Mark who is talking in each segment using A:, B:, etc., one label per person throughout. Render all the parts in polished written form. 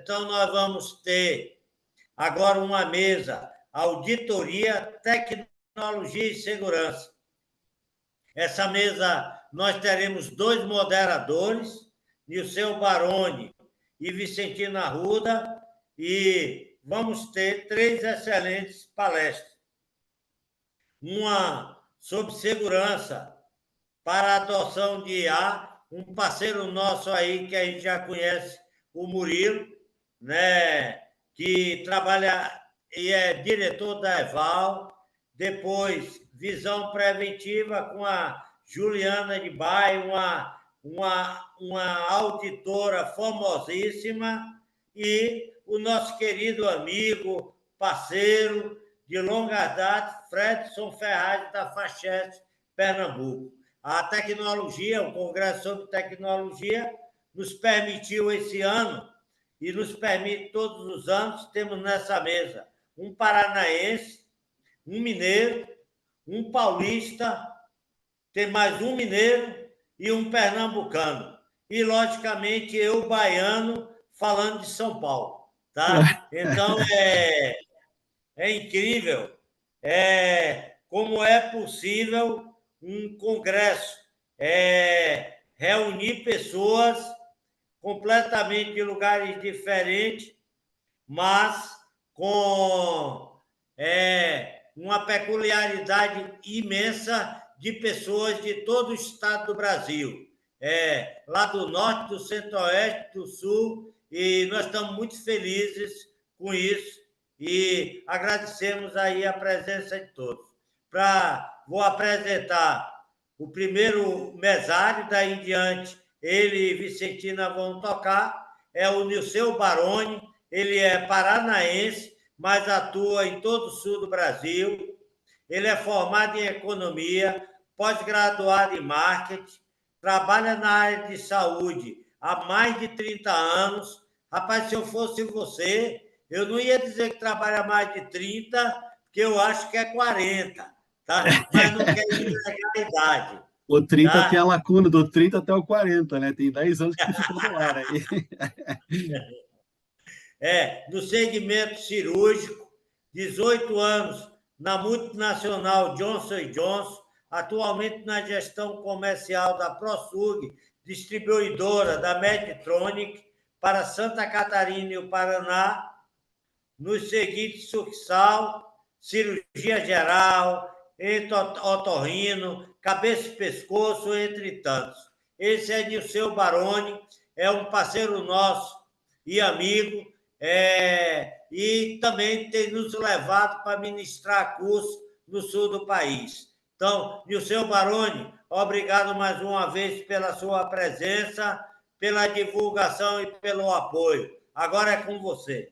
A: Então, nós vamos ter agora uma mesa, auditoria, tecnologia e segurança. Essa mesa, nós teremos 2 moderadores, Nilceu Baroni e Vicentino Arruda, e vamos ter 3 excelentes palestras. Uma sobre segurança para a adoção de IA, um parceiro nosso aí que a gente já conhece, o Murilo, né, que trabalha e é diretor da Eval. Depois, visão preventiva com a Juliana de Baia, uma auditora famosíssima, e o nosso querido amigo, parceiro de longa data, Fredson Ferraz, da Fachete, Pernambuco. A tecnologia, o Congresso sobre Tecnologia, nos permitiu esse ano, e nos permite todos os anos, temos nessa mesa um paranaense, um mineiro, um paulista, tem mais um mineiro e um pernambucano. E, logicamente, eu, baiano, falando de São Paulo. Tá? Então, é incrível como é possível um congresso reunir pessoas completamente de lugares diferentes, mas com uma peculiaridade imensa de pessoas de todo o estado do Brasil, lá do norte, do centro-oeste, do sul, e nós estamos muito felizes com isso e agradecemos aí a presença de todos. Vou apresentar o primeiro mesário, daí em diante, ele e Vicentina vão tocar, é o Nilceu Baroni. Ele é paranaense, mas atua em todo o sul do Brasil. Ele é formado em economia, pós-graduado em marketing, trabalha na área de saúde há mais de 30 anos. Rapaz, se eu fosse você, eu não ia dizer que trabalha mais de 30, porque eu acho que é 40, tá? Mas não quer entregar a idade.
B: O 30 tá? Tem a lacuna do 30 até o 40, né? Tem 10 anos que ficou no ar aí.
A: No segmento cirúrgico, 18 anos na multinacional Johnson & Johnson, atualmente na gestão comercial da ProSurg, distribuidora da Medtronic para Santa Catarina e o Paraná, nos seguintes sucursal, cirurgia geral, otorrino, cabeça e pescoço, entre tantos. Esse é Nilceu Baroni, é um parceiro nosso e amigo, e também tem nos levado para ministrar curso no sul do país. Então, Nilceu Baroni, obrigado mais uma vez pela sua presença, pela divulgação e pelo apoio. Agora é com você.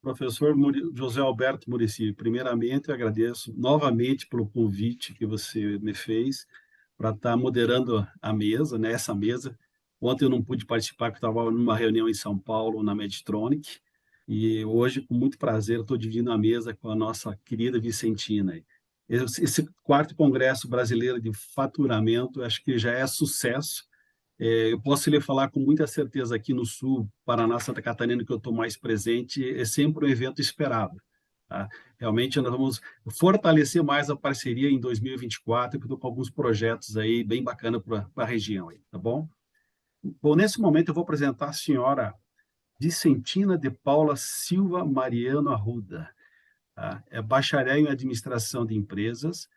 B: Professor José Alberto Muricy, primeiramente eu agradeço novamente pelo convite que você me fez para estar moderando a mesa, né, essa mesa. Ontem eu não pude participar, porque estava numa reunião em São Paulo, na Medtronic, e hoje, com muito prazer, estou dividindo a mesa com a nossa querida Vicentina. Esse 4º Congresso Brasileiro de Faturamento, acho que já é sucesso. Eu posso lhe falar com muita certeza aqui no Sul, Paraná, Santa Catarina, que eu estou mais presente, é sempre um evento esperado. Tá? Realmente, nós vamos fortalecer mais a parceria em 2024, que estou com alguns projetos aí bem bacanas para a região. Aí, tá bom? Bom, nesse momento eu vou apresentar a senhora Vicentina de Paula Silva Mariano Arruda. Tá? É bacharel em Administração de Empresas,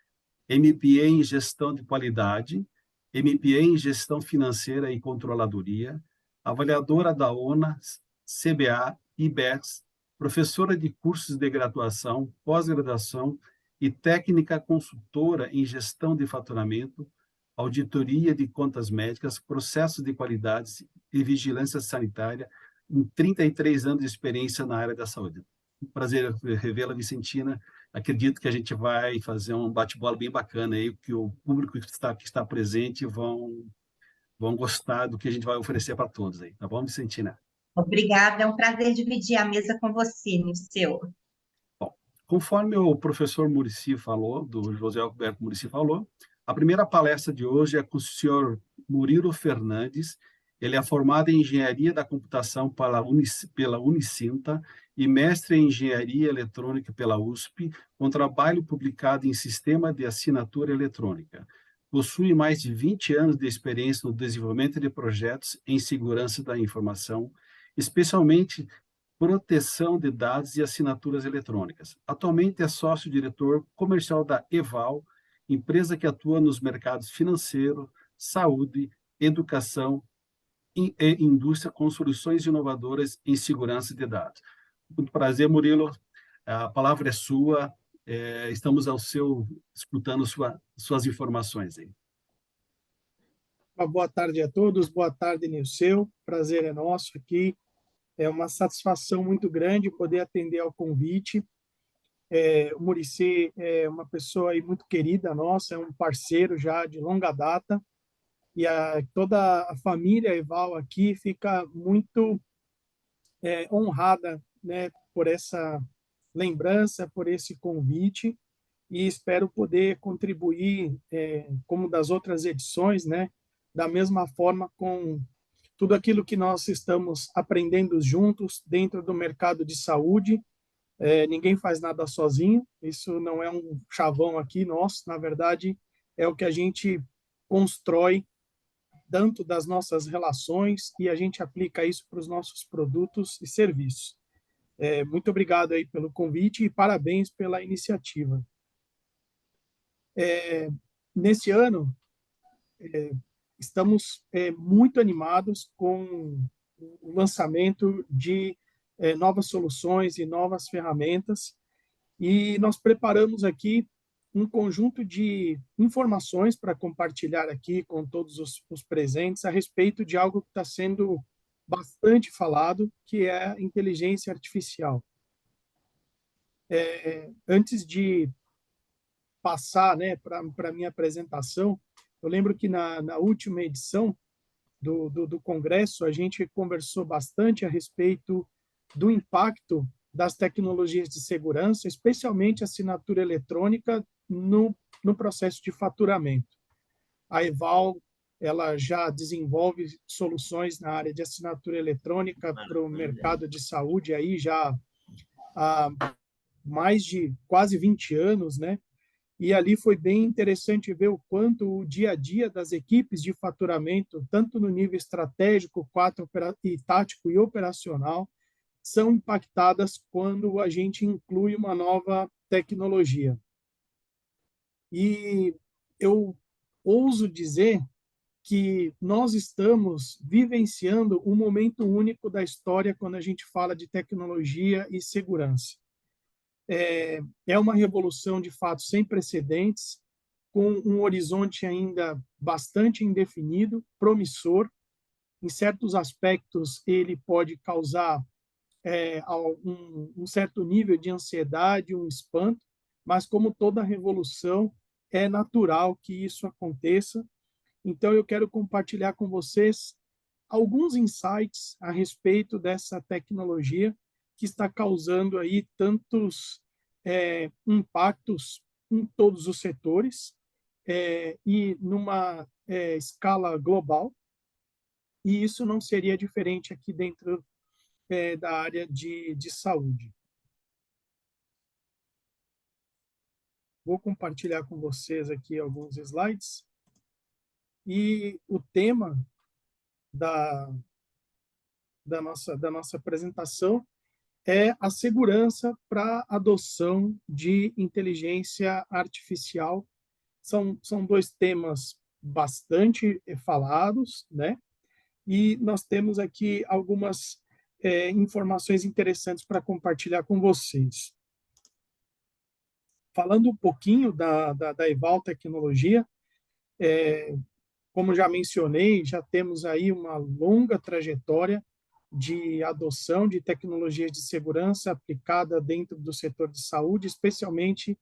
B: MBA em Gestão de Qualidade, MBA em Gestão Financeira e Controladoria, avaliadora da ONA, CBA, IBEX, professora de cursos de graduação, pós-graduação e técnica consultora em Gestão de Faturamento, Auditoria de Contas Médicas, Processos de Qualidades e Vigilância Sanitária, em 33 anos de experiência na área da saúde. Um prazer revê-la, Vicentina. Acredito que a gente vai fazer um bate-bola bem bacana aí, que o público que está presente vão gostar do que a gente vai oferecer para todos aí. Tá bom, Vicentina?
C: Obrigada, é um prazer dividir a mesa com você, Nilceu.
B: Bom, conforme o professor Muricy falou, do José Alberto Muricy falou, a primeira palestra de hoje é com o senhor Murilo Fernandes, Ele é formado em Engenharia da Computação pela Unicinta e mestre em Engenharia Eletrônica pela USP, com trabalho publicado em Sistema de Assinatura Eletrônica. Possui mais de 20 anos de experiência no desenvolvimento de projetos em segurança da informação, especialmente proteção de dados e assinaturas eletrônicas. Atualmente é sócio-diretor comercial da Eval, empresa que atua nos mercados financeiro, saúde, educação e indústria com soluções inovadoras em segurança de dados. Muito prazer, Murilo. A palavra é sua. Estamos escutando suas informações aí.
D: Uma boa tarde a todos. Boa tarde, Nilceu. Prazer é nosso aqui. É uma satisfação muito grande poder atender ao convite. O Muricy é uma pessoa aí muito querida nossa, é um parceiro já de longa data. E toda a família Eval aqui fica muito honrada, né, por essa lembrança, por esse convite, e espero poder contribuir, como das outras edições, né, da mesma forma com tudo aquilo que nós estamos aprendendo juntos dentro do mercado de saúde. Ninguém faz nada sozinho, isso não é um chavão aqui nosso, na verdade, é o que a gente constrói tanto das nossas relações e a gente aplica isso para os nossos produtos e serviços. Muito obrigado aí pelo convite e parabéns pela iniciativa. Nesse ano, estamos muito animados com o lançamento de novas soluções e novas ferramentas, e nós preparamos aqui um conjunto de informações para compartilhar aqui com todos os presentes a respeito de algo que está sendo bastante falado, que é a inteligência artificial. Antes de passar, né, para a minha apresentação, eu lembro que na última edição do Congresso, a gente conversou bastante a respeito do impacto das tecnologias de segurança, especialmente a assinatura eletrônica, no processo de faturamento. A Eval, ela já desenvolve soluções na área de assinatura eletrônica para o mercado de saúde aí já há mais de quase 20 anos, né? E ali foi bem interessante ver o quanto o dia a dia das equipes de faturamento, tanto no nível estratégico, e tático e operacional, são impactadas quando a gente inclui uma nova tecnologia. E eu ouso dizer que nós estamos vivenciando um momento único da história quando a gente fala de tecnologia e segurança. É uma revolução, de fato, sem precedentes, com um horizonte ainda bastante indefinido, promissor. Em certos aspectos, ele pode causar um certo nível de ansiedade, um espanto, mas como toda revolução, é natural que isso aconteça. Então, eu quero compartilhar com vocês alguns insights a respeito dessa tecnologia que está causando aí tantos impactos em todos os setores e numa escala global. E isso não seria diferente aqui dentro da área de saúde. Vou compartilhar com vocês aqui alguns slides. E o tema da nossa apresentação é a segurança para a adoção de inteligência artificial. São dois temas bastante falados, né? E nós temos aqui algumas informações interessantes para compartilhar com vocês. Falando um pouquinho da Eval Tecnologia, como já mencionei, já temos aí uma longa trajetória de adoção de tecnologias de segurança aplicada dentro do setor de saúde, especialmente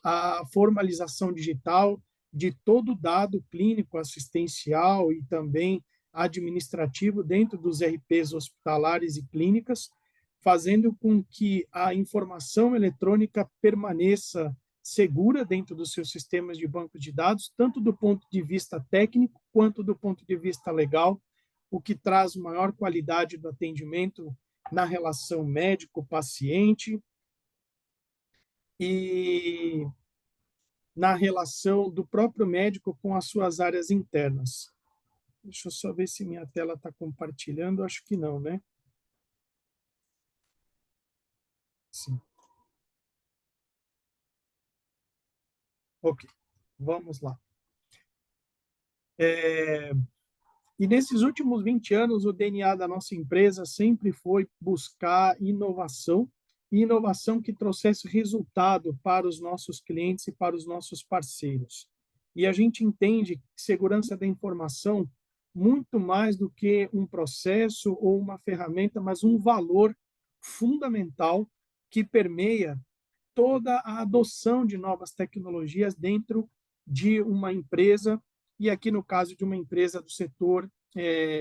D: a formalização digital de todo o dado clínico, assistencial e também administrativo dentro dos RPs hospitalares e clínicas, fazendo com que a informação eletrônica permaneça segura dentro dos seus sistemas de banco de dados, tanto do ponto de vista técnico quanto do ponto de vista legal, o que traz maior qualidade do atendimento na relação médico-paciente e na relação do próprio médico com as suas áreas internas. Deixa eu só ver se minha tela está compartilhando. Acho que não, né? Sim. Ok, vamos lá. E nesses últimos 20 anos, o DNA da nossa empresa sempre foi buscar inovação, e inovação que trouxesse resultado para os nossos clientes e para os nossos parceiros. E a gente entende que segurança da informação, muito mais do que um processo ou uma ferramenta, mas um valor fundamental que permeia toda a adoção de novas tecnologias dentro de uma empresa, e aqui no caso de uma empresa do setor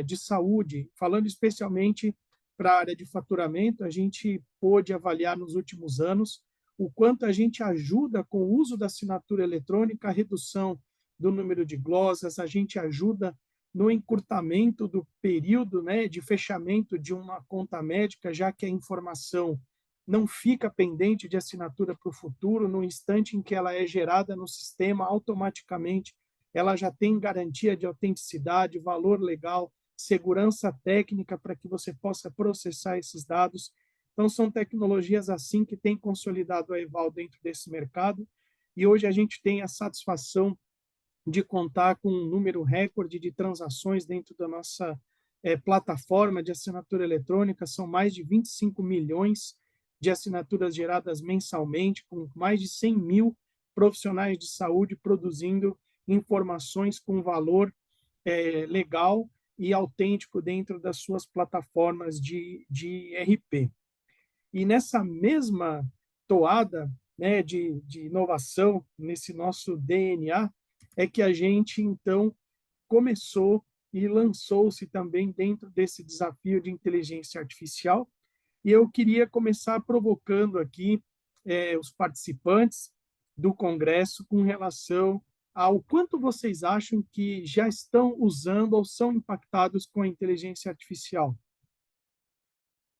D: de saúde, falando especialmente para a área de faturamento, a gente pôde avaliar nos últimos anos o quanto a gente ajuda com o uso da assinatura eletrônica, a redução do número de glosas, a gente ajuda no encurtamento do período, né, de fechamento de uma conta médica, já que a informação não fica pendente de assinatura para o futuro, no instante em que ela é gerada no sistema, automaticamente ela já tem garantia de autenticidade, valor legal, segurança técnica para que você possa processar esses dados. Então, são tecnologias assim que têm consolidado a Eval dentro desse mercado, e hoje a gente tem a satisfação de contar com um número recorde de transações dentro da nossa plataforma de assinatura eletrônica. São mais de 25 milhões de assinaturas geradas mensalmente, com mais de 100 mil profissionais de saúde produzindo informações com valor legal e autêntico dentro das suas plataformas de RP. E nessa mesma toada, né, de inovação, nesse nosso DNA, é que a gente, então, começou e lançou-se também dentro desse desafio de inteligência artificial. E eu queria começar provocando aqui os participantes do Congresso com relação ao quanto vocês acham que já estão usando ou são impactados com a inteligência artificial.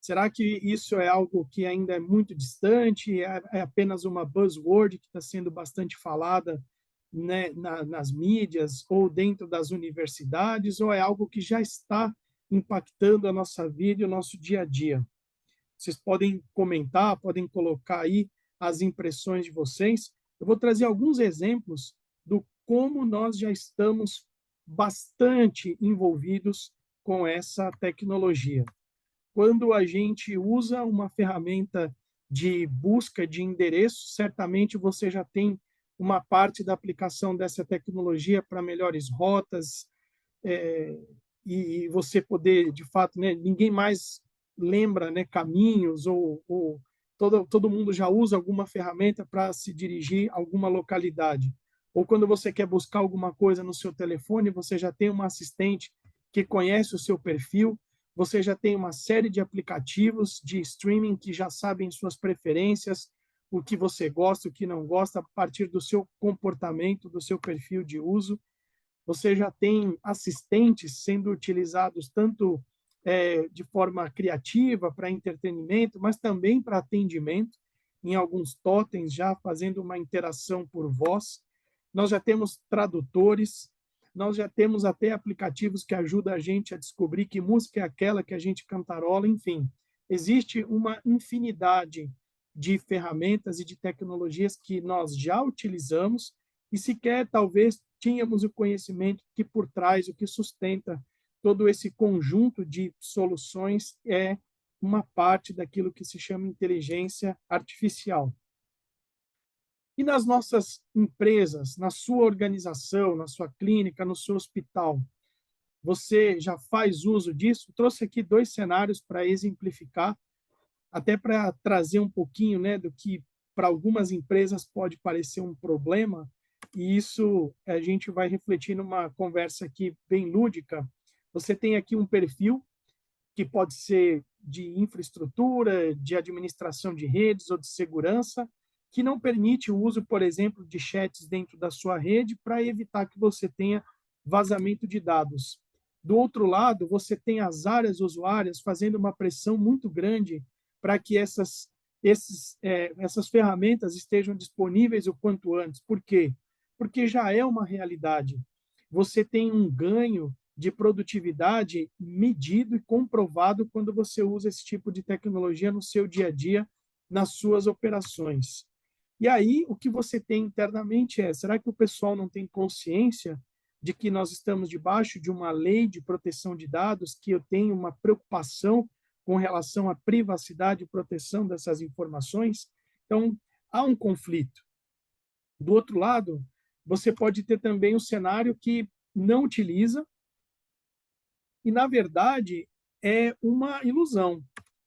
D: Será que isso é algo que ainda é muito distante, é apenas uma buzzword que está sendo bastante falada, né, nas mídias ou dentro das universidades, ou é algo que já está impactando a nossa vida e o nosso dia a dia? Vocês podem comentar, podem colocar aí as impressões de vocês. Eu vou trazer alguns exemplos do como nós já estamos bastante envolvidos com essa tecnologia. Quando a gente usa uma ferramenta de busca de endereço, certamente você já tem uma parte da aplicação dessa tecnologia para melhores rotas, e você poder, de fato, né, ninguém mais lembra, né, caminhos, ou todo mundo já usa alguma ferramenta para se dirigir a alguma localidade. Ou quando você quer buscar alguma coisa no seu telefone, você já tem uma assistente que conhece o seu perfil, você já tem uma série de aplicativos de streaming que já sabem suas preferências, o que você gosta, o que não gosta, a partir do seu comportamento, do seu perfil de uso. Você já tem assistentes sendo utilizados tanto de forma criativa para entretenimento, mas também para atendimento, em alguns totens já fazendo uma interação por voz. Nós já temos tradutores, nós já temos até aplicativos que ajudam a gente a descobrir que música é aquela que a gente cantarola, enfim. Existe uma infinidade de ferramentas e de tecnologias que nós já utilizamos e sequer, talvez, tínhamos o conhecimento que por trás, o que sustenta todo esse conjunto de soluções é uma parte daquilo que se chama inteligência artificial. E nas nossas empresas, na sua organização, na sua clínica, no seu hospital, você já faz uso disso? Trouxe aqui 2 cenários para exemplificar, até para trazer um pouquinho, né, do que para algumas empresas pode parecer um problema, e isso a gente vai refletir numa conversa aqui bem lúdica. Você tem aqui um perfil que pode ser de infraestrutura, de administração de redes ou de segurança, que não permite o uso, por exemplo, de chats dentro da sua rede para evitar que você tenha vazamento de dados. Do outro lado, você tem as áreas usuárias fazendo uma pressão muito grande para que essas ferramentas estejam disponíveis o quanto antes. Por quê? Porque já é uma realidade. Você tem um ganho de produtividade medido e comprovado quando você usa esse tipo de tecnologia no seu dia a dia, nas suas operações. E aí, o que você tem internamente será que o pessoal não tem consciência de que nós estamos debaixo de uma lei de proteção de dados, que eu tenho uma preocupação com relação à privacidade e proteção dessas informações? Então, há um conflito. Do outro lado, você pode ter também um cenário que não utiliza e, na verdade, é uma ilusão,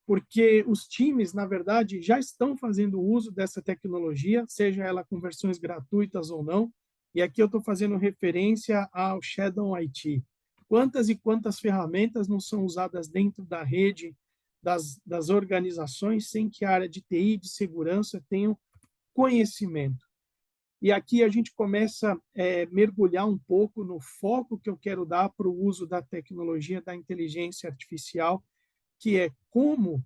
D: porque os times, na verdade, já estão fazendo uso dessa tecnologia, seja ela com versões gratuitas ou não, e aqui eu estou fazendo referência ao Shadow IT. Quantas e quantas ferramentas não são usadas dentro da rede das organizações sem que a área de TI e de segurança tenham conhecimento? E aqui a gente começa a mergulhar um pouco no foco que eu quero dar para o uso da tecnologia da inteligência artificial, que é como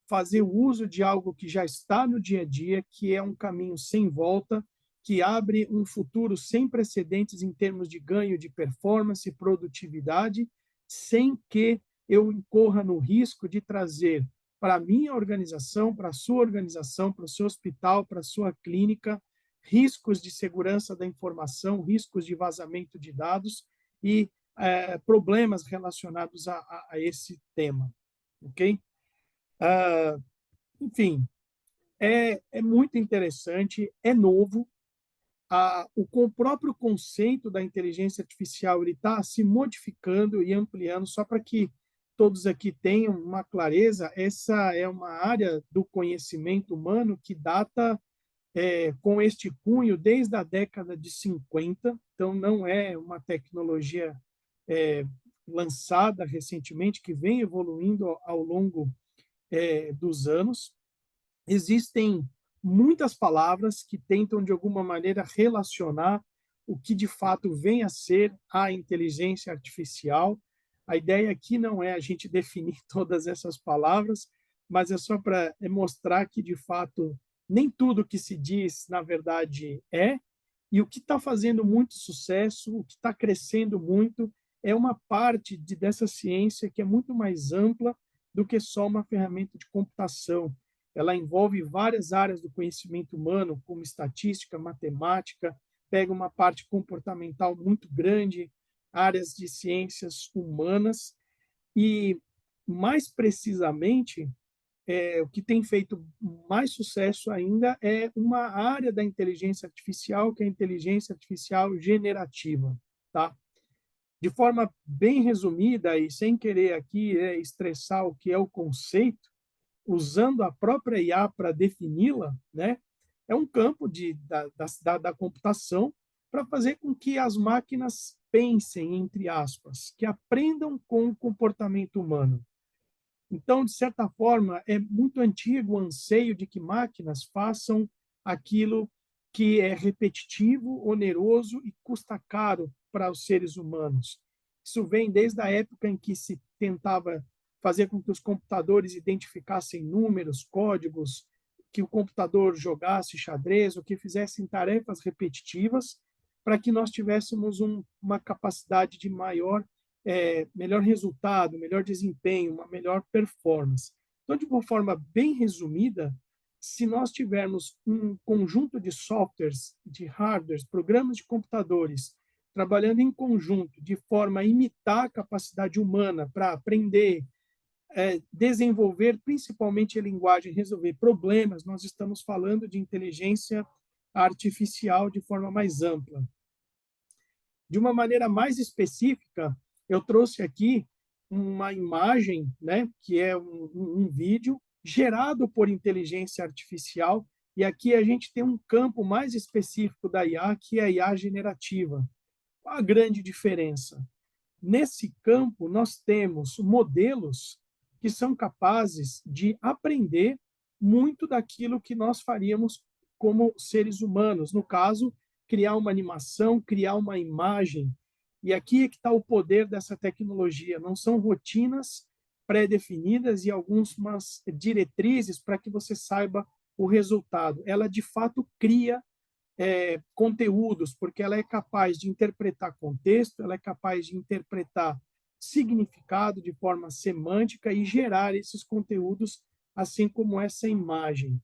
D: fazer o uso de algo que já está no dia a dia, que é um caminho sem volta, que abre um futuro sem precedentes em termos de ganho de performance e produtividade, sem que eu incorra no risco de trazer para a minha organização, para a sua organização, para o seu hospital, para a sua clínica, riscos de segurança da informação, riscos de vazamento de dados e problemas relacionados a esse tema. Ok? Enfim, é muito interessante, é novo. O próprio conceito da inteligência artificial está se modificando e ampliando, só para que todos aqui tenham uma clareza. Essa é uma área do conhecimento humano que data com este cunho desde a década de 50, então não é uma tecnologia lançada recentemente, que vem evoluindo ao longo dos anos. Existem muitas palavras que tentam, de alguma maneira, relacionar o que, de fato, vem a ser a inteligência artificial. A ideia aqui não é a gente definir todas essas palavras, mas é só para mostrar que, de fato, nem tudo que se diz, na verdade, e o que está fazendo muito sucesso, o que está crescendo muito, é uma parte dessa ciência que é muito mais ampla do que só uma ferramenta de computação. Ela envolve várias áreas do conhecimento humano, como estatística, matemática, pega uma parte comportamental muito grande, áreas de ciências humanas, e, mais precisamente, o que tem feito mais sucesso ainda é uma área da inteligência artificial, que é a inteligência artificial generativa. Tá? De forma bem resumida, e sem querer aqui estressar o que é o conceito, usando a própria IA para defini-la, né, é um campo da computação para fazer com que as máquinas pensem, entre aspas, que aprendam com o comportamento humano. Então, de certa forma, é muito antigo o anseio de que máquinas façam aquilo que é repetitivo, oneroso e custa caro para os seres humanos. Isso vem desde a época em que se tentava fazer com que os computadores identificassem números, códigos, que o computador jogasse xadrez, ou que fizessem tarefas repetitivas, para que nós tivéssemos uma capacidade de melhor resultado, melhor desempenho, uma melhor performance. Então, de uma forma bem resumida, se nós tivermos um conjunto de softwares, de hardwares, programas de computadores, trabalhando em conjunto, de forma a imitar a capacidade humana para aprender, desenvolver principalmente a linguagem, resolver problemas, nós estamos falando de inteligência artificial de forma mais ampla. De uma maneira mais específica, eu trouxe aqui uma imagem, né, que é um vídeo gerado por inteligência artificial, e aqui a gente tem um campo mais específico da IA, que é a IA generativa. Qual a grande diferença? Nesse campo, nós temos modelos que são capazes de aprender muito daquilo que nós faríamos como seres humanos. No caso, criar uma animação, criar uma imagem. E aqui é que está o poder dessa tecnologia. Não são rotinas pré-definidas e algumas diretrizes para que você saiba o resultado. Ela, de fato, cria conteúdos, porque ela é capaz de interpretar contexto, ela é capaz de interpretar significado de forma semântica e gerar esses conteúdos, assim como essa imagem.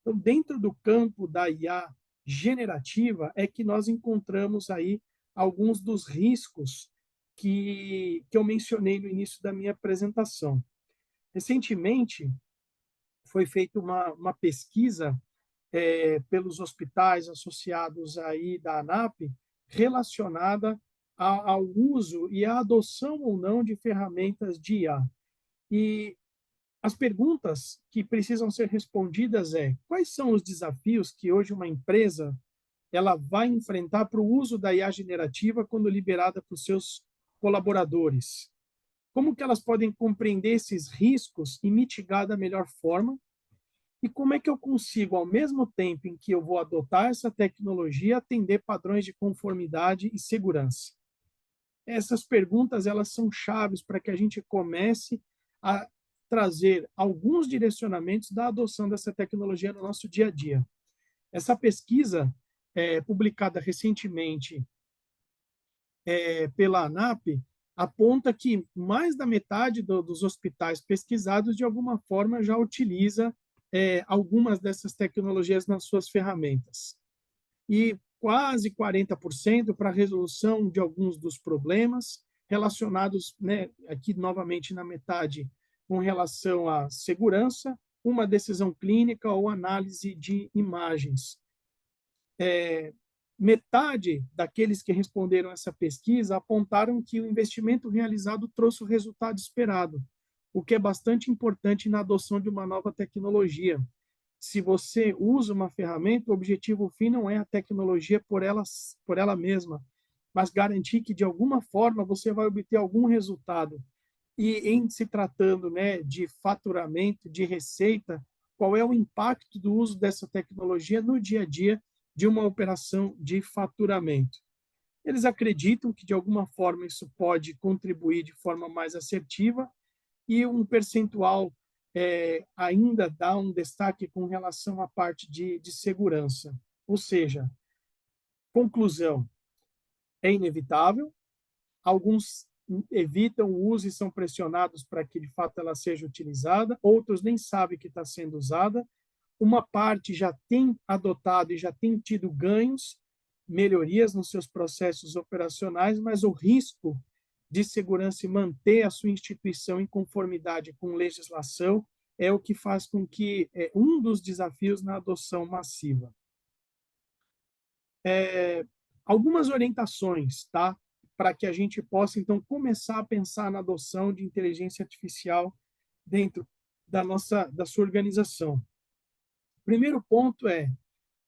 D: Então, dentro do campo da IA generativa, é que nós encontramos aí alguns dos riscos que eu mencionei no início da minha apresentação. Recentemente, foi feita uma pesquisa pelos hospitais associados aí da ANAP, relacionada ao uso e à adoção ou não de ferramentas de IA. E as perguntas que precisam ser respondidas quais são os desafios que hoje uma empresa ela vai enfrentar para o uso da IA generativa quando liberada para os seus colaboradores? Como que elas podem compreender esses riscos e mitigar da melhor forma? E como é que eu consigo, ao mesmo tempo em que eu vou adotar essa tecnologia, atender padrões de conformidade e segurança? Essas perguntas, elas são chaves para que a gente comece a trazer alguns direcionamentos da adoção dessa tecnologia no nosso dia a dia. Essa pesquisa, publicada recentemente pela ANAP, aponta que mais da metade dos hospitais pesquisados, de alguma forma, já utiliza algumas dessas tecnologias nas suas ferramentas. E quase 40% para a resolução de alguns dos problemas relacionados, né, aqui novamente na metade, com relação à segurança, uma decisão clínica ou análise de imagens. Metade daqueles que responderam essa pesquisa apontaram que o investimento realizado trouxe o resultado esperado, o que é bastante importante na adoção de uma nova tecnologia. Se você usa uma ferramenta, o objetivo fim não é a tecnologia por ela mesma, mas garantir que, de alguma forma, você vai obter algum resultado. E, em se tratando, né, de faturamento, de receita, qual é o impacto do uso dessa tecnologia no dia a dia de uma operação de faturamento? Eles acreditam que, de alguma forma, isso pode contribuir de forma mais assertiva, e um percentual ainda dá um destaque com relação à parte de segurança. Ou seja, conclusão, é inevitável, alguns evitam o uso e são pressionados para que, de fato, ela seja utilizada, outros nem sabem que está sendo usada, uma parte já tem adotado e já tem tido ganhos, melhorias nos seus processos operacionais, mas o risco de segurança e manter a sua instituição em conformidade com legislação é o que faz com que um dos desafios na adoção massiva. Algumas orientações, tá? Para que a gente possa, então, começar a pensar na adoção de inteligência artificial dentro da sua organização. O primeiro ponto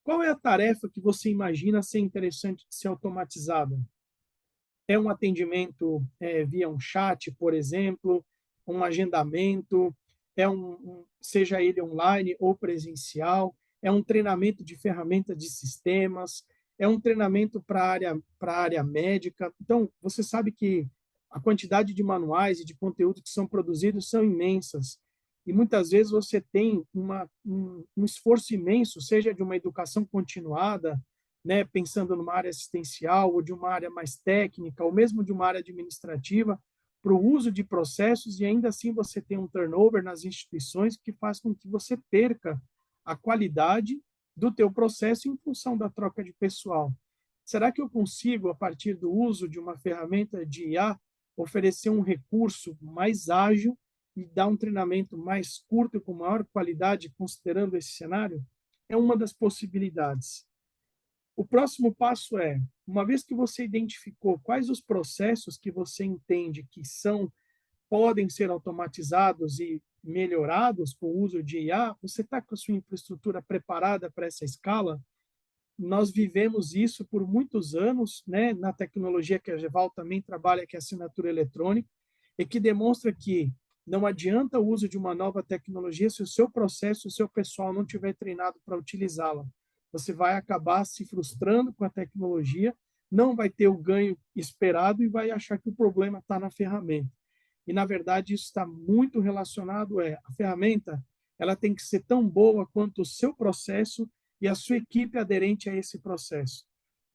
D: qual é a tarefa que você imagina ser interessante de ser automatizada? É um atendimento via um chat, por exemplo, um agendamento, seja ele online ou presencial, é um treinamento de ferramentas de sistemas, é um treinamento para a área médica. Então, você sabe que a quantidade de manuais e de conteúdo que são produzidos são imensas. E muitas vezes você tem um esforço imenso, seja de uma educação continuada, né, pensando numa área assistencial ou de uma área mais técnica, ou mesmo de uma área administrativa, para o uso de processos, e ainda assim você tem um turnover nas instituições que faz com que você perca a qualidade do teu processo em função da troca de pessoal. Será que eu consigo, a partir do uso de uma ferramenta de IA, oferecer um recurso mais ágil e dar um treinamento mais curto, com maior qualidade, considerando esse cenário? É uma das possibilidades. O próximo passo uma vez que você identificou quais os processos que você entende que podem ser automatizados e melhorados com o uso de IA, você está com a sua infraestrutura preparada para essa escala? Nós vivemos isso por muitos anos, né, na tecnologia que a Geval também trabalha, que é a assinatura eletrônica, e que demonstra que não adianta o uso de uma nova tecnologia se o seu processo, o seu pessoal não estiver treinado para utilizá-la. Você vai acabar se frustrando com a tecnologia, não vai ter o ganho esperado e vai achar que o problema está na ferramenta. E, na verdade, isso está muito relacionado a ferramenta, ela tem que ser tão boa quanto o seu processo e a sua equipe aderente a esse processo.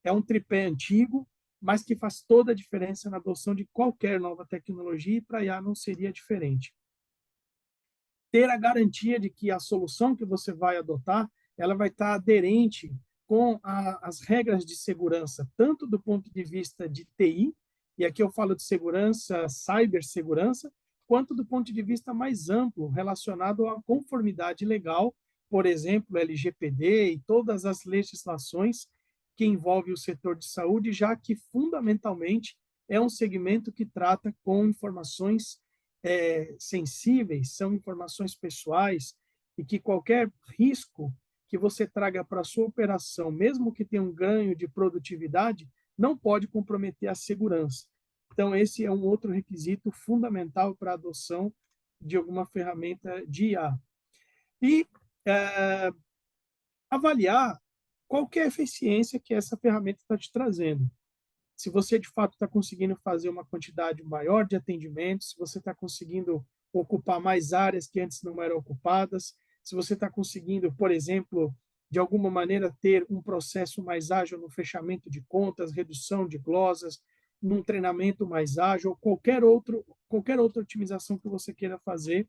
D: É um tripé antigo, mas que faz toda a diferença na adoção de qualquer nova tecnologia, e para a IA não seria diferente. Ter a garantia de que a solução que você vai adotar, ela vai estar aderente com as regras de segurança, tanto do ponto de vista de TI, e aqui eu falo de segurança, cibersegurança, quanto do ponto de vista mais amplo, relacionado à conformidade legal, por exemplo, LGPD e todas as legislações que envolvem o setor de saúde, já que, fundamentalmente, é um segmento que trata com informações sensíveis, são informações pessoais, e que qualquer risco que você traga para a sua operação, mesmo que tenha um ganho de produtividade, não pode comprometer a segurança. Então, esse é um outro requisito fundamental para a adoção de alguma ferramenta de IA. E avaliar qual que é a eficiência que essa ferramenta está te trazendo. Se você, de fato, está conseguindo fazer uma quantidade maior de atendimentos, se você está conseguindo ocupar mais áreas que antes não eram ocupadas, se você está conseguindo, por exemplo, de alguma maneira ter um processo mais ágil no fechamento de contas, redução de glosas, num treinamento mais ágil, qualquer outra otimização que você queira fazer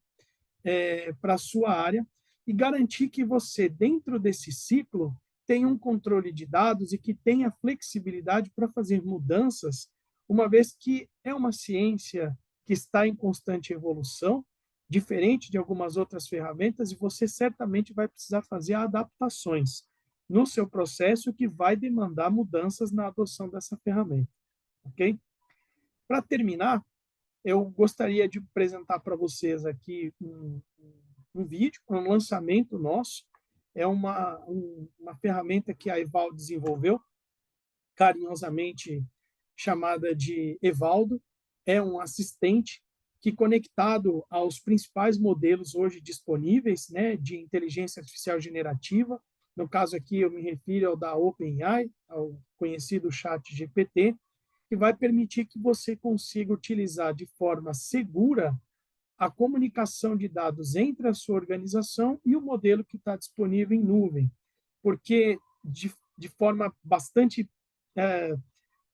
D: para a sua área, e garantir que você, dentro desse ciclo, tenha um controle de dados e que tenha flexibilidade para fazer mudanças, uma vez que é uma ciência que está em constante evolução, diferente de algumas outras ferramentas, e você certamente vai precisar fazer adaptações no seu processo que vai demandar mudanças na adoção dessa ferramenta. Ok? Para terminar, eu gostaria de apresentar para vocês aqui um vídeo, um lançamento nosso. É uma ferramenta que a Eval desenvolveu, carinhosamente chamada de Evaldo. É um assistente que, conectado aos principais modelos hoje disponíveis, né, de inteligência artificial generativa, no caso aqui eu me refiro ao da OpenAI, ao conhecido ChatGPT, que vai permitir que você consiga utilizar de forma segura a comunicação de dados entre a sua organização e o modelo que está disponível em nuvem, porque de forma bastante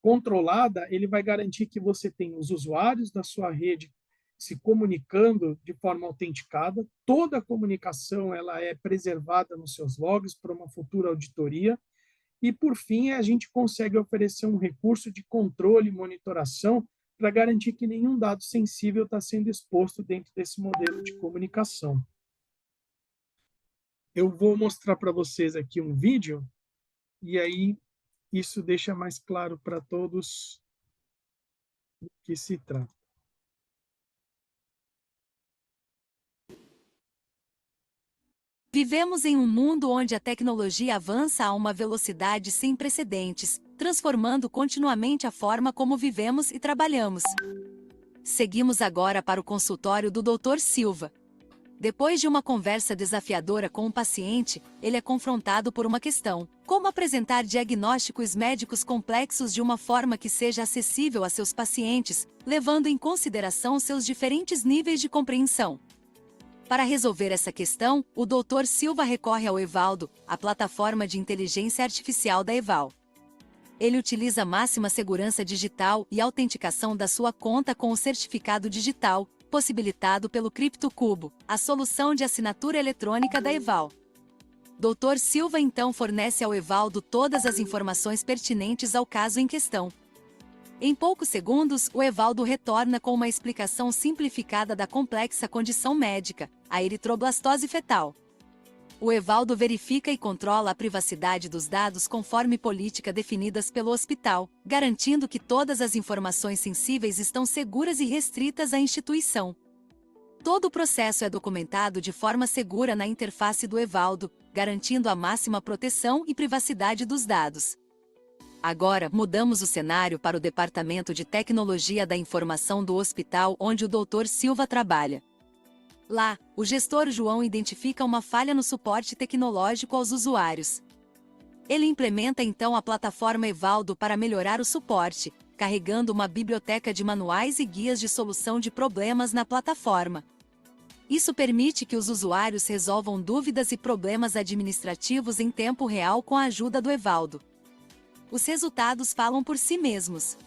D: controlada, ele vai garantir que você tenha os usuários da sua rede se comunicando de forma autenticada, toda a comunicação ela é preservada nos seus logs para uma futura auditoria, e, por fim, a gente consegue oferecer um recurso de controle e monitoração para garantir que nenhum dado sensível está sendo exposto dentro desse modelo de comunicação. Eu vou mostrar para vocês aqui um vídeo, e aí isso deixa mais claro para todos do que se trata.
E: Vivemos em um mundo onde a tecnologia avança a uma velocidade sem precedentes, transformando continuamente a forma como vivemos e trabalhamos. Seguimos agora para o consultório do Dr. Silva. Depois de uma conversa desafiadora com um paciente, ele é confrontado por uma questão: como apresentar diagnósticos médicos complexos de uma forma que seja acessível a seus pacientes, levando em consideração seus diferentes níveis de compreensão. Para resolver essa questão, o Dr. Silva recorre ao Evaldo, a plataforma de inteligência artificial da Eval. Ele utiliza máxima segurança digital e autenticação da sua conta com o certificado digital, possibilitado pelo CryptoCubo, a solução de assinatura eletrônica da Eval. Dr. Silva então fornece ao Evaldo todas as informações pertinentes ao caso em questão. Em poucos segundos, o Evaldo retorna com uma explicação simplificada da complexa condição médica, a eritroblastose fetal. O Evaldo verifica e controla a privacidade dos dados conforme política definidas pelo hospital, garantindo que todas as informações sensíveis estão seguras e restritas à instituição. Todo o processo é documentado de forma segura na interface do Evaldo, garantindo a máxima proteção e privacidade dos dados. Agora, mudamos o cenário para o Departamento de Tecnologia da Informação do hospital onde o Dr. Silva trabalha. Lá, o gestor João identifica uma falha no suporte tecnológico aos usuários. Ele implementa então a plataforma Evaldo para melhorar o suporte, carregando uma biblioteca de manuais e guias de solução de problemas na plataforma. Isso permite que os usuários resolvam dúvidas e problemas administrativos em tempo real com a ajuda do Evaldo. Os resultados falam por si mesmos.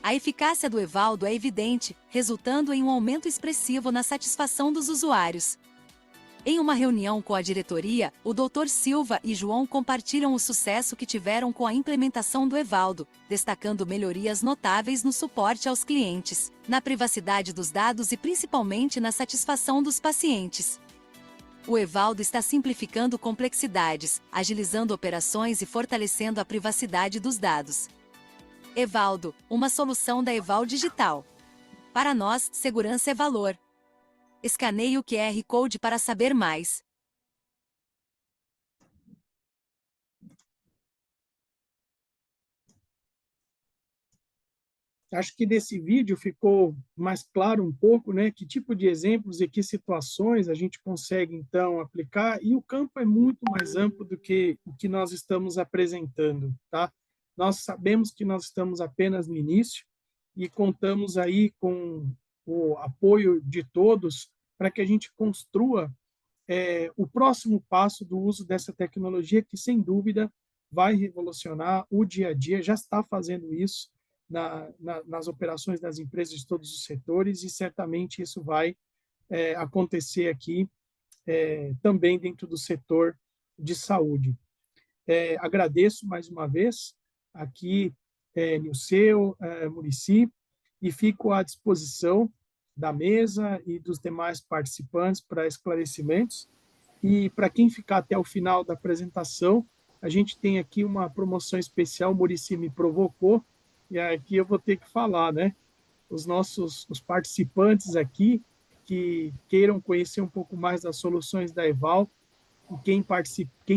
E: A eficácia do Evaldo é evidente, resultando em um aumento expressivo na satisfação dos usuários. Em uma reunião com a diretoria, o Dr. Silva e João compartilham o sucesso que tiveram com a implementação do Evaldo, destacando melhorias notáveis no suporte aos clientes, na privacidade dos dados e principalmente na satisfação dos pacientes. O Evaldo está simplificando complexidades, agilizando operações e fortalecendo a privacidade dos dados. Evaldo, uma solução da Eval Digital. Para nós, segurança é valor. Escaneie o QR Code para saber mais.
D: Acho que desse vídeo ficou mais claro um pouco, né, que tipo de exemplos e que situações a gente consegue, então, aplicar, e o campo é muito mais amplo do que o que nós estamos apresentando, tá? Nós sabemos que nós estamos apenas no início e contamos aí com o apoio de todos para que a gente construa o próximo passo do uso dessa tecnologia que, sem dúvida, vai revolucionar o dia a dia, já está fazendo isso nas operações das empresas de todos os setores e certamente isso vai acontecer aqui também dentro do setor de saúde. Agradeço mais uma vez aqui, Nilceu, Muricy, e fico à disposição da mesa e dos demais participantes para esclarecimentos. E para quem ficar até o final da apresentação, a gente tem aqui uma promoção especial, o Muricy me provocou, e aqui eu vou ter que falar, né? Os participantes aqui que queiram conhecer um pouco mais das soluções da Eval, quem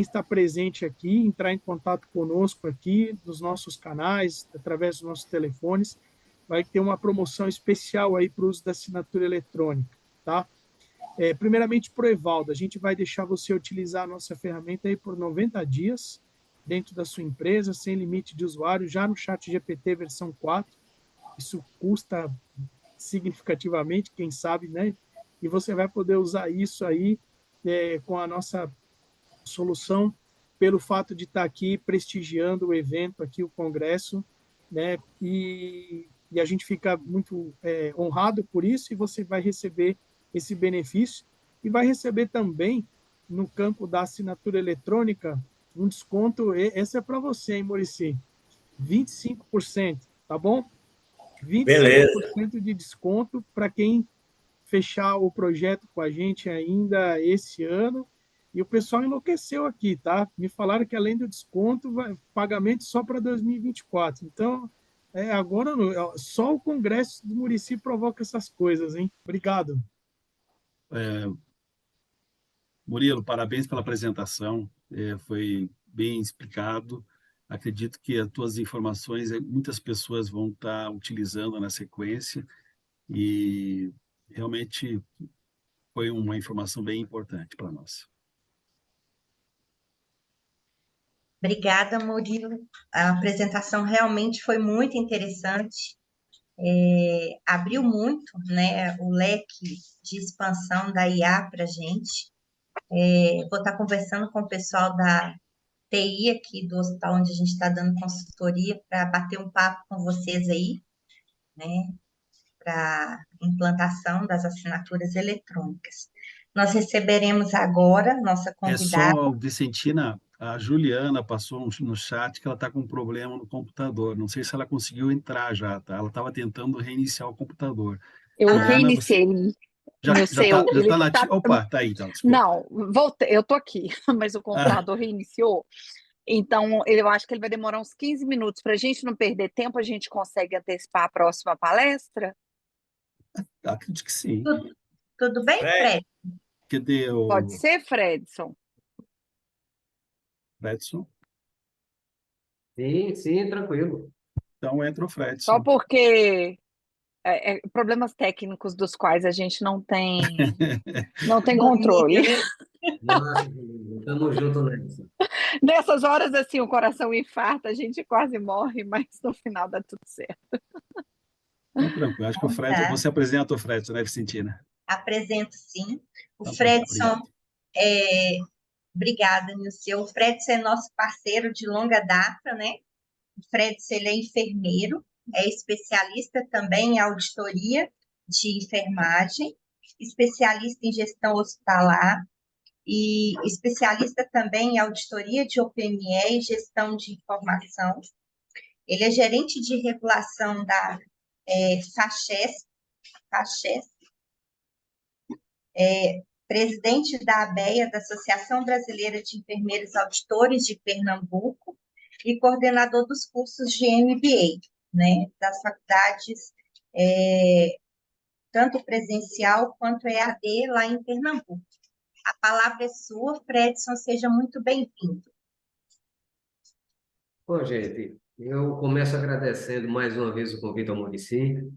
D: está presente aqui, entrar em contato conosco aqui, nos nossos canais, através dos nossos telefones, vai ter uma promoção especial aí para o uso da assinatura eletrônica, tá? Primeiramente, para o Evaldo, a gente vai deixar você utilizar a nossa ferramenta aí por 90 dias, dentro da sua empresa, sem limite de usuário, já no ChatGPT versão 4. Isso custa significativamente, quem sabe, né? E você vai poder usar isso aí com a nossa solução, pelo fato de estar aqui prestigiando o evento, aqui o congresso, né? E a gente fica muito honrado por isso, e você vai receber esse benefício, e vai receber também, no campo da assinatura eletrônica, um desconto, esse é para você, hein, Muricy? 25%, tá bom? 25%
A: Beleza.
D: de desconto para quem fechar o projeto com a gente ainda esse ano. E o pessoal enlouqueceu aqui, tá? Me falaram que, além do desconto, pagamento só para 2024. Então, agora só o Congresso do Muricy provoca essas coisas, hein? Obrigado.
B: Murilo, parabéns pela apresentação, foi bem explicado. Acredito que as tuas informações muitas pessoas vão estar utilizando na sequência e realmente foi uma informação bem importante para nós.
C: Obrigada, Murilo. A apresentação realmente foi muito interessante. Abriu muito, né, o leque de expansão da IA para a gente. Vou estar conversando com o pessoal da TI aqui do hospital onde a gente está dando consultoria para bater um papo com vocês aí, né, para implantação das assinaturas eletrônicas. Nós receberemos agora nossa convidada.
B: Só, Vicentina, a Juliana passou no chat que ela está com um problema no computador. Não sei se ela conseguiu entrar já, tá? Ela estava tentando reiniciar o computador.
F: Eu
B: Juliana,
F: reiniciei
B: já está nativo. Opa, tá aí, então, desculpa.
F: Não, voltei, eu tô aqui, mas o computador reiniciou. Então, eu acho que ele vai demorar uns 15 minutos. Para a gente não perder tempo, a gente consegue antecipar a próxima palestra?
B: Acredito que sim.
C: Tudo bem, Fred?
B: Cadê o...
F: Pode ser, Fredson?
B: Fredson?
G: Sim, tranquilo.
B: Então entra o Fredson.
F: Só porque problemas técnicos dos quais a gente não tem controle.
G: Estamos juntos nessa.
F: Nessas horas, assim, o coração infarta, a gente quase morre, mas no final dá tudo certo.
B: Então, tranquilo. Acho que o Fred,
C: Tá.
B: você apresenta o Fredson, né, Vicentina?
C: Apresento sim. O
B: Então, tá bom,
C: Fredson,
B: obrigado.
C: obrigada, Nilce. O Fredson é nosso parceiro de longa data, né? O Fredson, ele é enfermeiro, é especialista também em auditoria de enfermagem, especialista em gestão hospitalar e especialista também em auditoria de OPME e gestão de informação. Ele é gerente de regulação da FACHES, presidente da ABEA, da Associação Brasileira de Enfermeiros Auditores de Pernambuco, e coordenador dos cursos de MBA, né, das faculdades, tanto presencial quanto EAD, lá em Pernambuco. A palavra é sua, Fredson, seja muito bem-vindo.
G: Bom, gente, eu começo agradecendo mais uma vez o convite ao Muricy,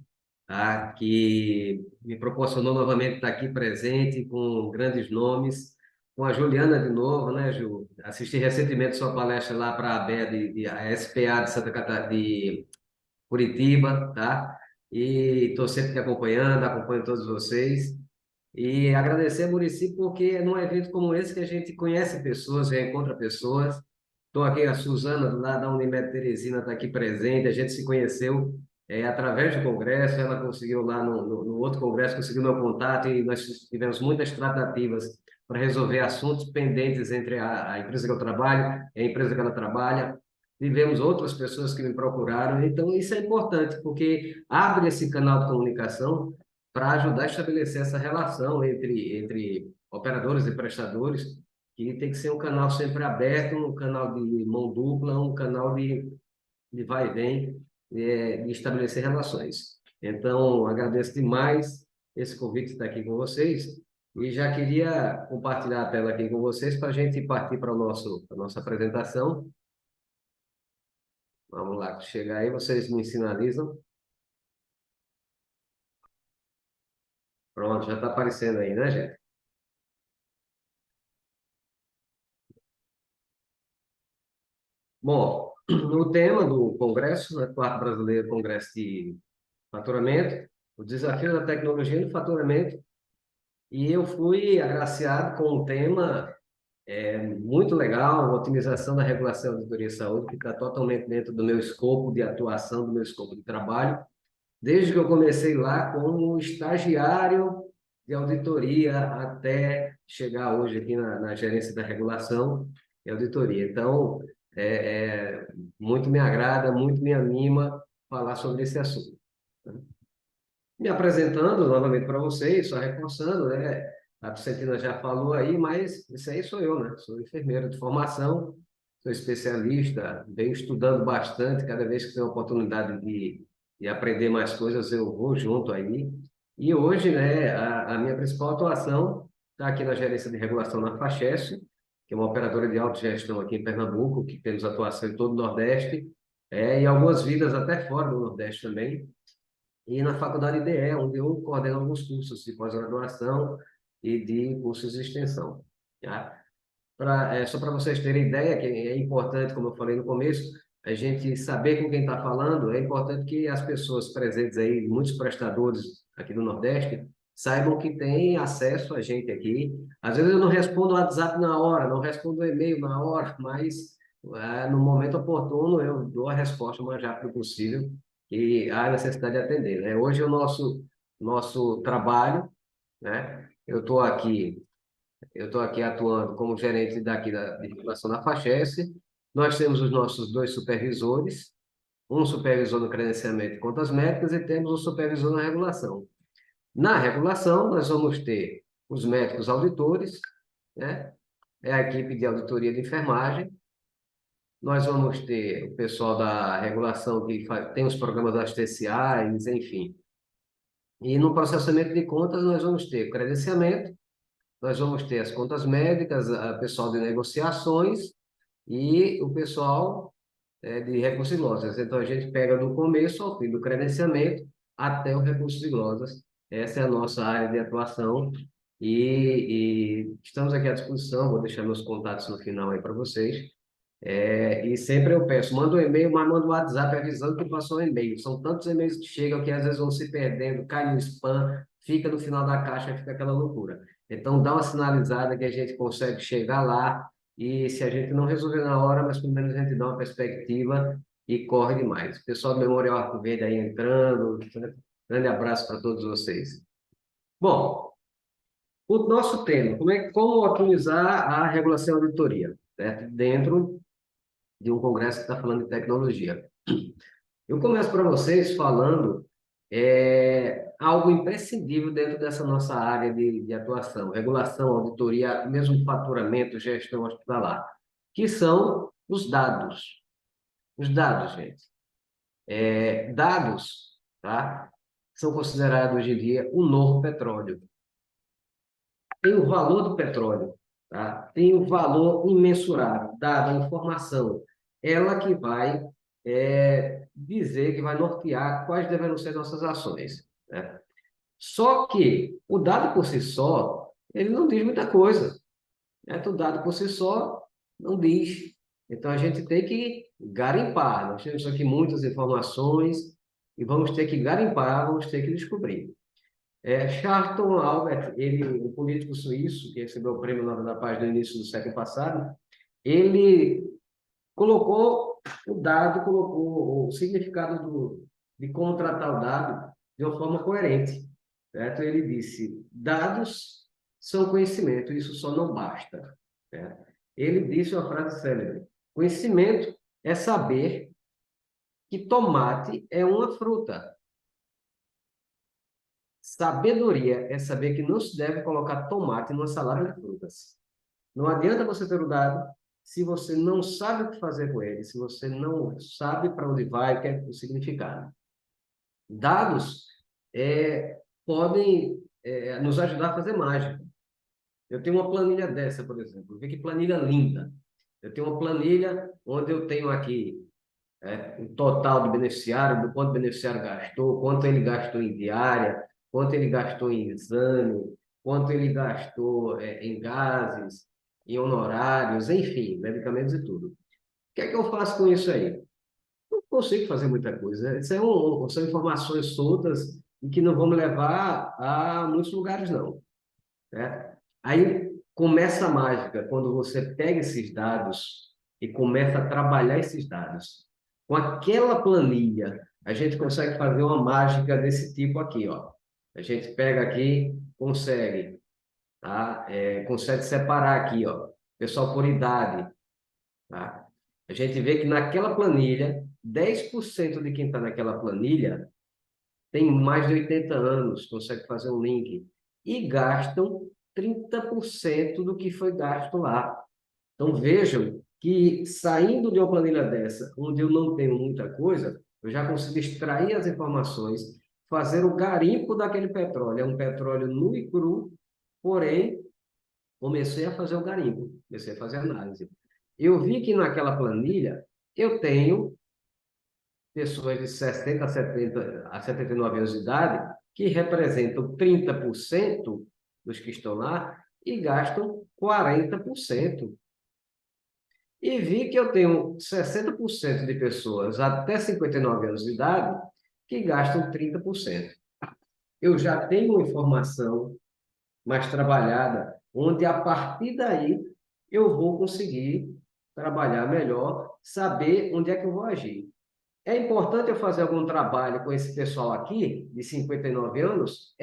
G: tá, que me proporcionou novamente estar aqui presente com grandes nomes, com a Juliana de novo, né, Ju? Assisti recentemente sua palestra lá para a ABEA, a SPA de Santa Catarina, de Curitiba, tá? E estou sempre te acompanhando, acompanho todos vocês. E agradecer a Muricy porque é num evento como esse que a gente conhece pessoas, reencontra pessoas. Estou aqui, a Suzana, lá da Unimed Teresina, está aqui presente. A gente se conheceu através do congresso. Ela conseguiu lá no outro congresso, conseguiu meu contato e nós tivemos muitas tratativas para resolver assuntos pendentes entre a empresa que eu trabalho e a empresa que ela trabalha. Tivemos outras pessoas que me procuraram. Então, isso é importante, porque abre esse canal de comunicação para ajudar a estabelecer essa relação entre operadores e prestadores, que tem que ser um canal sempre aberto, um canal de mão dupla, um canal de vai e vem, de estabelecer relações. Então, agradeço demais esse convite de estar aqui com vocês e já queria compartilhar a tela aqui com vocês para a gente partir para a nossa apresentação. Vamos lá, chega aí, vocês me sinalizam. Pronto, já está aparecendo aí, né, gente? Bom, o tema do Congresso, né, Quarto Brasileiro Congresso de Faturamento, o desafio da tecnologia no faturamento, e eu fui agraciado com um tema muito legal, otimização da regulação da auditoria de saúde, que está totalmente dentro do meu escopo de atuação, do meu escopo de trabalho, desde que eu comecei lá como estagiário de auditoria até chegar hoje aqui na gerência da regulação e auditoria. Então, muito me agrada, muito me anima falar sobre esse assunto. Me apresentando novamente para vocês, só reforçando, né? A Vicentina já falou aí, mas isso aí sou eu, né? Sou enfermeiro de formação, sou especialista, venho estudando bastante, cada vez que tenho a oportunidade de aprender mais coisas, eu vou junto aí. E hoje, né, a minha principal atuação está aqui na gerência de regulação na FACHES, que é uma operadora de autogestão aqui em Pernambuco, que temos atuação em todo o Nordeste, e algumas vidas até fora do Nordeste também. E na faculdade IDE, onde eu coordeno alguns cursos de pós-graduação e de cursos de extensão. Tá? Só para vocês terem ideia, que é importante, como eu falei no começo, a gente saber com quem está falando, é importante que as pessoas presentes aí, muitos prestadores aqui do Nordeste, saibam que têm acesso a gente aqui. Às vezes eu não respondo o WhatsApp na hora, não respondo o e-mail na hora, mas no momento oportuno eu dou a resposta o mais rápido possível e há necessidade de atender, né? Hoje é o nosso trabalho, né? Eu estou aqui atuando como gerente daqui de regulação da FACHES. Nós temos os nossos 2 supervisores, um supervisor no credenciamento de contas médicas e temos um supervisor na regulação. Na regulação, nós vamos ter os médicos auditores, né? É a equipe de auditoria de enfermagem. Nós vamos ter o pessoal da regulação que tem os programas assistenciais, enfim. E no processamento de contas, nós vamos ter o credenciamento, nós vamos ter as contas médicas, o pessoal de negociações e o pessoal de recursos e glosas. Então, a gente pega do começo ao fim do credenciamento até o recursos e glosas. Essa é a nossa área de atuação e estamos aqui à disposição. Vou deixar meus contatos no final aí para vocês. E sempre eu peço, manda um e-mail, mas manda um WhatsApp avisando que passou um e-mail. São tantos e-mails que chegam que às vezes vão se perdendo, cai no spam, fica no final da caixa, fica aquela loucura. Então, dá uma sinalizada que a gente consegue chegar lá e se a gente não resolver na hora, mas pelo menos a gente dá uma perspectiva e corre demais. Pessoal do Memorial Arco Verde aí entrando, grande abraço para todos vocês. Bom, o nosso tema, como otimizar a regulação e auditoria, certo? Dentro de um congresso que está falando de tecnologia. Eu começo para vocês falando algo imprescindível dentro dessa nossa área de atuação, regulação, auditoria, mesmo faturamento, gestão hospitalar, que são os dados. Os dados, gente. Dados, tá? São considerados hoje em dia o novo petróleo. Tem o valor do petróleo, tá? Tem o valor imensurável, dada a informação. Ela que vai dizer, que vai nortear quais deverão ser nossas ações, né? Só que o dado por si só, ele não diz muita coisa, né? O dado por si só não diz. Então, a gente tem que garimpar. Nós temos aqui muitas informações e vamos ter que garimpar, vamos ter que descobrir. Charlton Albert, um político suíço que recebeu o Prêmio Nobel da Paz no início do século passado, ele colocou colocou o significado de como tratar o dado de uma forma coerente, certo? Ele disse, dados são conhecimento, isso só não basta, certo? Ele disse uma frase célebre, conhecimento é saber que tomate é uma fruta. Sabedoria é saber que não se deve colocar tomate numa salada de frutas. Não adianta você ter o dado se você não sabe o que fazer com ele, se você não sabe para onde vai, o que é o significado. Dados podem nos ajudar a fazer mágica. Eu tenho uma planilha dessa, por exemplo. Vê que planilha linda. Eu tenho uma planilha onde eu tenho aqui o total do beneficiário, do quanto o beneficiário gastou, quanto ele gastou em diária, quanto ele gastou em exame, quanto ele gastou em gases, em honorários, enfim, medicamentos e tudo. O que é que eu faço com isso aí? Não consigo fazer muita coisa. São informações soltas e que não vão me levar a muitos lugares, não. Certo? Aí começa a mágica, quando você pega esses dados e começa a trabalhar esses dados. Com aquela planilha, a gente consegue fazer uma mágica desse tipo aqui, ó. A gente pega aqui, consegue, tá? Consegue separar aqui, ó, pessoal por idade, tá? A gente vê que naquela planilha, 10% de quem está naquela planilha tem mais de 80 anos, consegue fazer um link, e gastam 30% do que foi gasto lá. Então, vejam que saindo de uma planilha dessa, onde eu não tenho muita coisa, eu já consigo extrair as informações, fazer o garimpo daquele petróleo. É um petróleo nu e cru, porém, comecei a fazer o garimpo, comecei a fazer a análise. Eu vi que naquela planilha eu tenho pessoas de 60 a 79 anos de idade que representam 30% dos que estão lá e gastam 40%. E vi que eu tenho 60% de pessoas até 59 anos de idade que gastam 30%. Eu já tenho uma informação mais trabalhada, onde a partir daí eu vou conseguir trabalhar melhor, saber onde é que eu vou agir. É importante eu fazer algum trabalho com esse pessoal aqui, de 59 anos?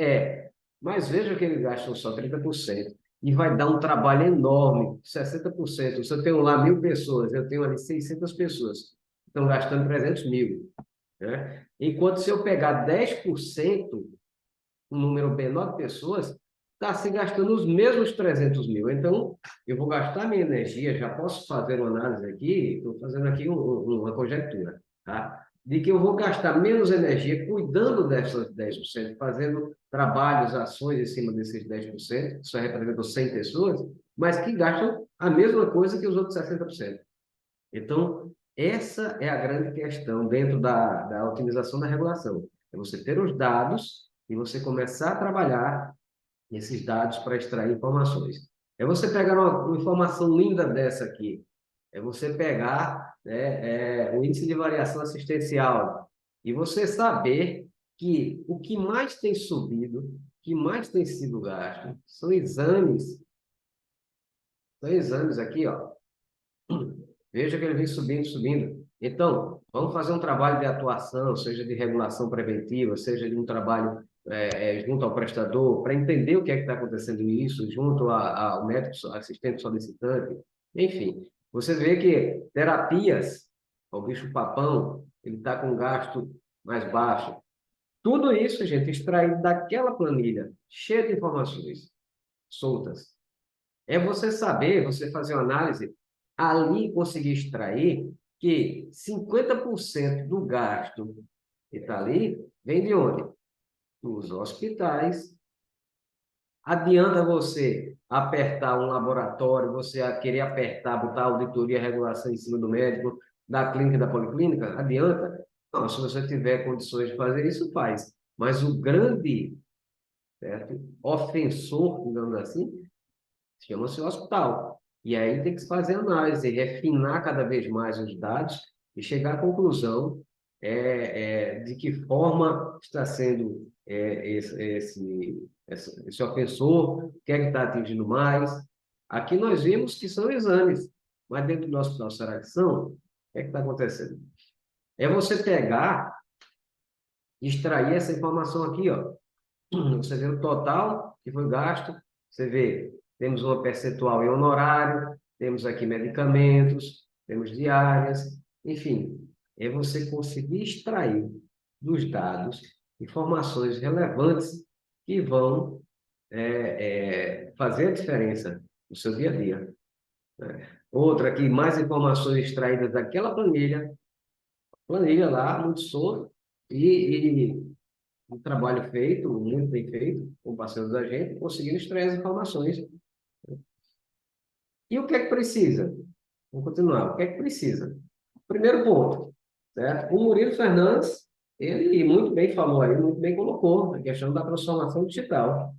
G: Mas veja que eles gastam só 30%. E vai dar um trabalho enorme, 60%. Se eu tenho lá 1.000 pessoas, eu tenho ali 600 pessoas. Estão gastando 300 mil. Né? Enquanto se eu pegar 10%, um número menor de pessoas, está se gastando os mesmos 300 mil. Então, eu vou gastar minha energia, já posso fazer uma análise aqui, estou fazendo aqui uma conjectura, tá? De que eu vou gastar menos energia cuidando dessas 10%, fazendo trabalhos, ações em cima desses 10%, que só representam 100 pessoas, mas que gastam a mesma coisa que os outros 60%. Então, essa é a grande questão dentro da otimização da regulação. É você ter os dados e você começar a trabalhar esses dados para extrair informações. É você pegar uma informação linda dessa aqui, É você pegar, né, o índice de variação assistencial e você saber que o que mais tem subido, o que mais tem sido gasto, são exames. São exames aqui, ó. Veja que ele vem subindo, subindo. Então, vamos fazer um trabalho de atuação, seja de regulação preventiva, seja de um trabalho junto ao prestador, para entender o que é que está acontecendo isso, junto ao médico assistente solicitante. Enfim, você vê que terapias, o bicho-papão, ele está com gasto mais baixo. Tudo isso, gente, extraído daquela planilha, cheia de informações soltas. É você saber, você fazer uma análise, ali conseguir extrair que 50% do gasto que está ali vem de onde? Dos hospitais. Adianta você apertar um laboratório, você querer apertar, botar auditoria e regulação em cima do médico, da clínica e da policlínica? Adianta? Não, se você tiver condições de fazer isso, faz. Mas o grande, certo, ofensor, digamos assim, chama-se hospital. E aí tem que se fazer análise, refinar cada vez mais os dados e chegar à conclusão de que forma está sendo esse ofensor, o que é que está atingindo mais. Aqui nós vimos que são exames, mas dentro do hospital, será que são? O que é que está acontecendo? É você pegar e extrair essa informação aqui, ó. Você vê o total que foi gasto, você vê, temos uma percentual em honorário, temos aqui medicamentos, temos diárias, enfim, é você conseguir extrair dos dados informações relevantes que vão fazer a diferença no seu dia a dia. Né? Outra aqui, mais informações extraídas daquela planilha lá, muito solta, e um trabalho feito, muito bem feito, com parceiros da gente, conseguindo extrair as informações. E o que é que precisa? Vamos continuar. O que é que precisa? Primeiro ponto, certo? O Murilo Fernandes, ele muito bem falou aí, muito bem colocou a questão da transformação digital.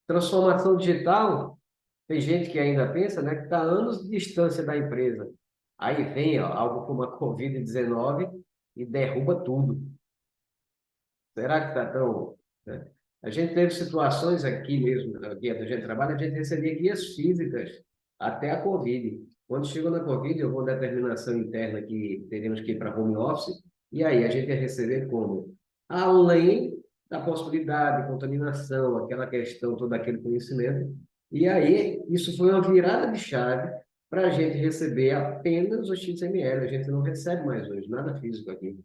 G: Transformação digital, tem gente que ainda pensa, né, que está a anos de distância da empresa. Aí vem algo como a Covid-19 e derruba tudo. Será que está tão... né? A gente teve situações aqui mesmo, na guia do Gente Trabalho, a gente recebia guias físicas até a Covid. Quando chegou na Covid, houve uma determinação interna que teríamos que ir para home office, e aí a gente ia receber como? Além da possibilidade de contaminação, aquela questão, todo aquele conhecimento. E aí, isso foi uma virada de chave para a gente receber apenas o XML. A gente não recebe mais hoje, nada físico aqui.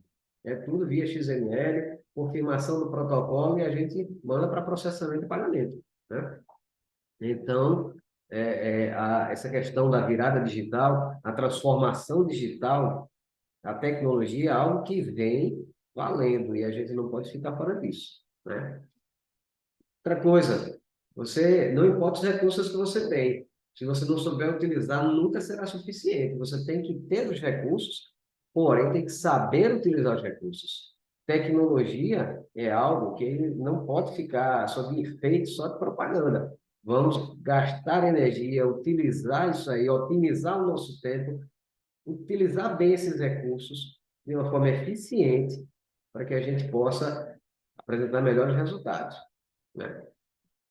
G: É tudo via XML, confirmação do protocolo e a gente manda para processamento e pagamento, né? Então, essa questão da virada digital, a transformação digital, a tecnologia é algo que vem valendo e a gente não pode ficar fora disso, né? Outra coisa, não importa os recursos que você tem, se você não souber utilizar, nunca será suficiente. Você tem que ter os recursos, porém tem que saber utilizar os recursos. Tecnologia é algo que não pode ficar só de enfeite, só de propaganda. Vamos gastar energia, utilizar isso aí, otimizar o nosso tempo, utilizar bem esses recursos de uma forma eficiente para que a gente possa apresentar melhores resultados, né?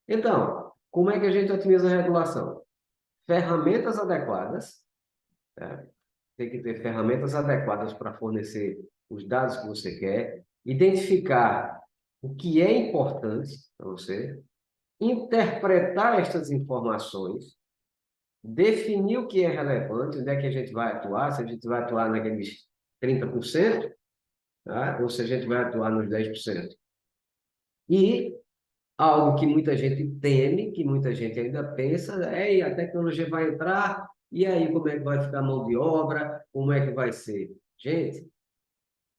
G: Então, como é que a gente otimiza a regulação? Ferramentas adequadas, né? Tem que ter ferramentas adequadas para fornecer os dados que você quer, identificar o que é importante para você, interpretar estas informações, definir o que é relevante, onde é que a gente vai atuar, se a gente vai atuar naqueles 30%, tá? Ou se a gente vai atuar nos 10%. E algo que muita gente teme, que muita gente ainda pensa, e a tecnologia vai entrar, e aí como é que vai ficar a mão de obra, como é que vai ser? Gente,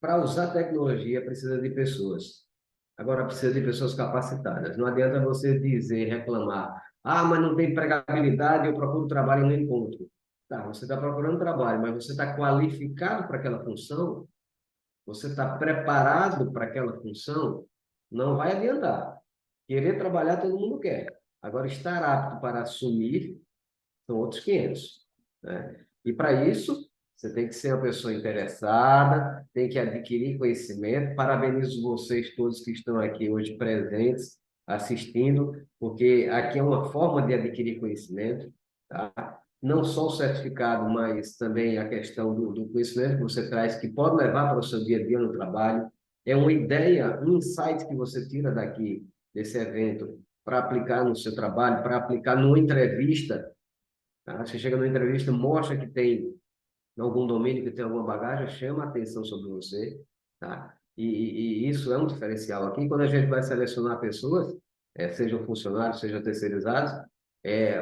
G: para usar tecnologia precisa de pessoas. Agora precisa de pessoas capacitadas. Não adianta você dizer, reclamar, mas não tem empregabilidade, eu procuro trabalho e não encontro. Tá, você está procurando trabalho, mas você está qualificado para aquela função? Você está preparado para aquela função? Não vai adiantar. Querer trabalhar todo mundo quer. Agora, estar apto para assumir são outros 500. Né? E para isso, você tem que ser uma pessoa interessada, tem que adquirir conhecimento. Parabenizo vocês todos que estão aqui hoje presentes, assistindo, porque aqui é uma forma de adquirir conhecimento, tá? Não só o certificado, mas também a questão do conhecimento que você traz, que pode levar para o seu dia a dia no trabalho. É uma ideia, um insight que você tira daqui, desse evento, para aplicar no seu trabalho, para aplicar numa entrevista. Tá? Você chega numa entrevista, mostra que tem algum domínio, que tem alguma bagagem, chama a atenção sobre você, tá? E isso é um diferencial aqui. Quando a gente vai selecionar pessoas, sejam funcionários, sejam terceirizados,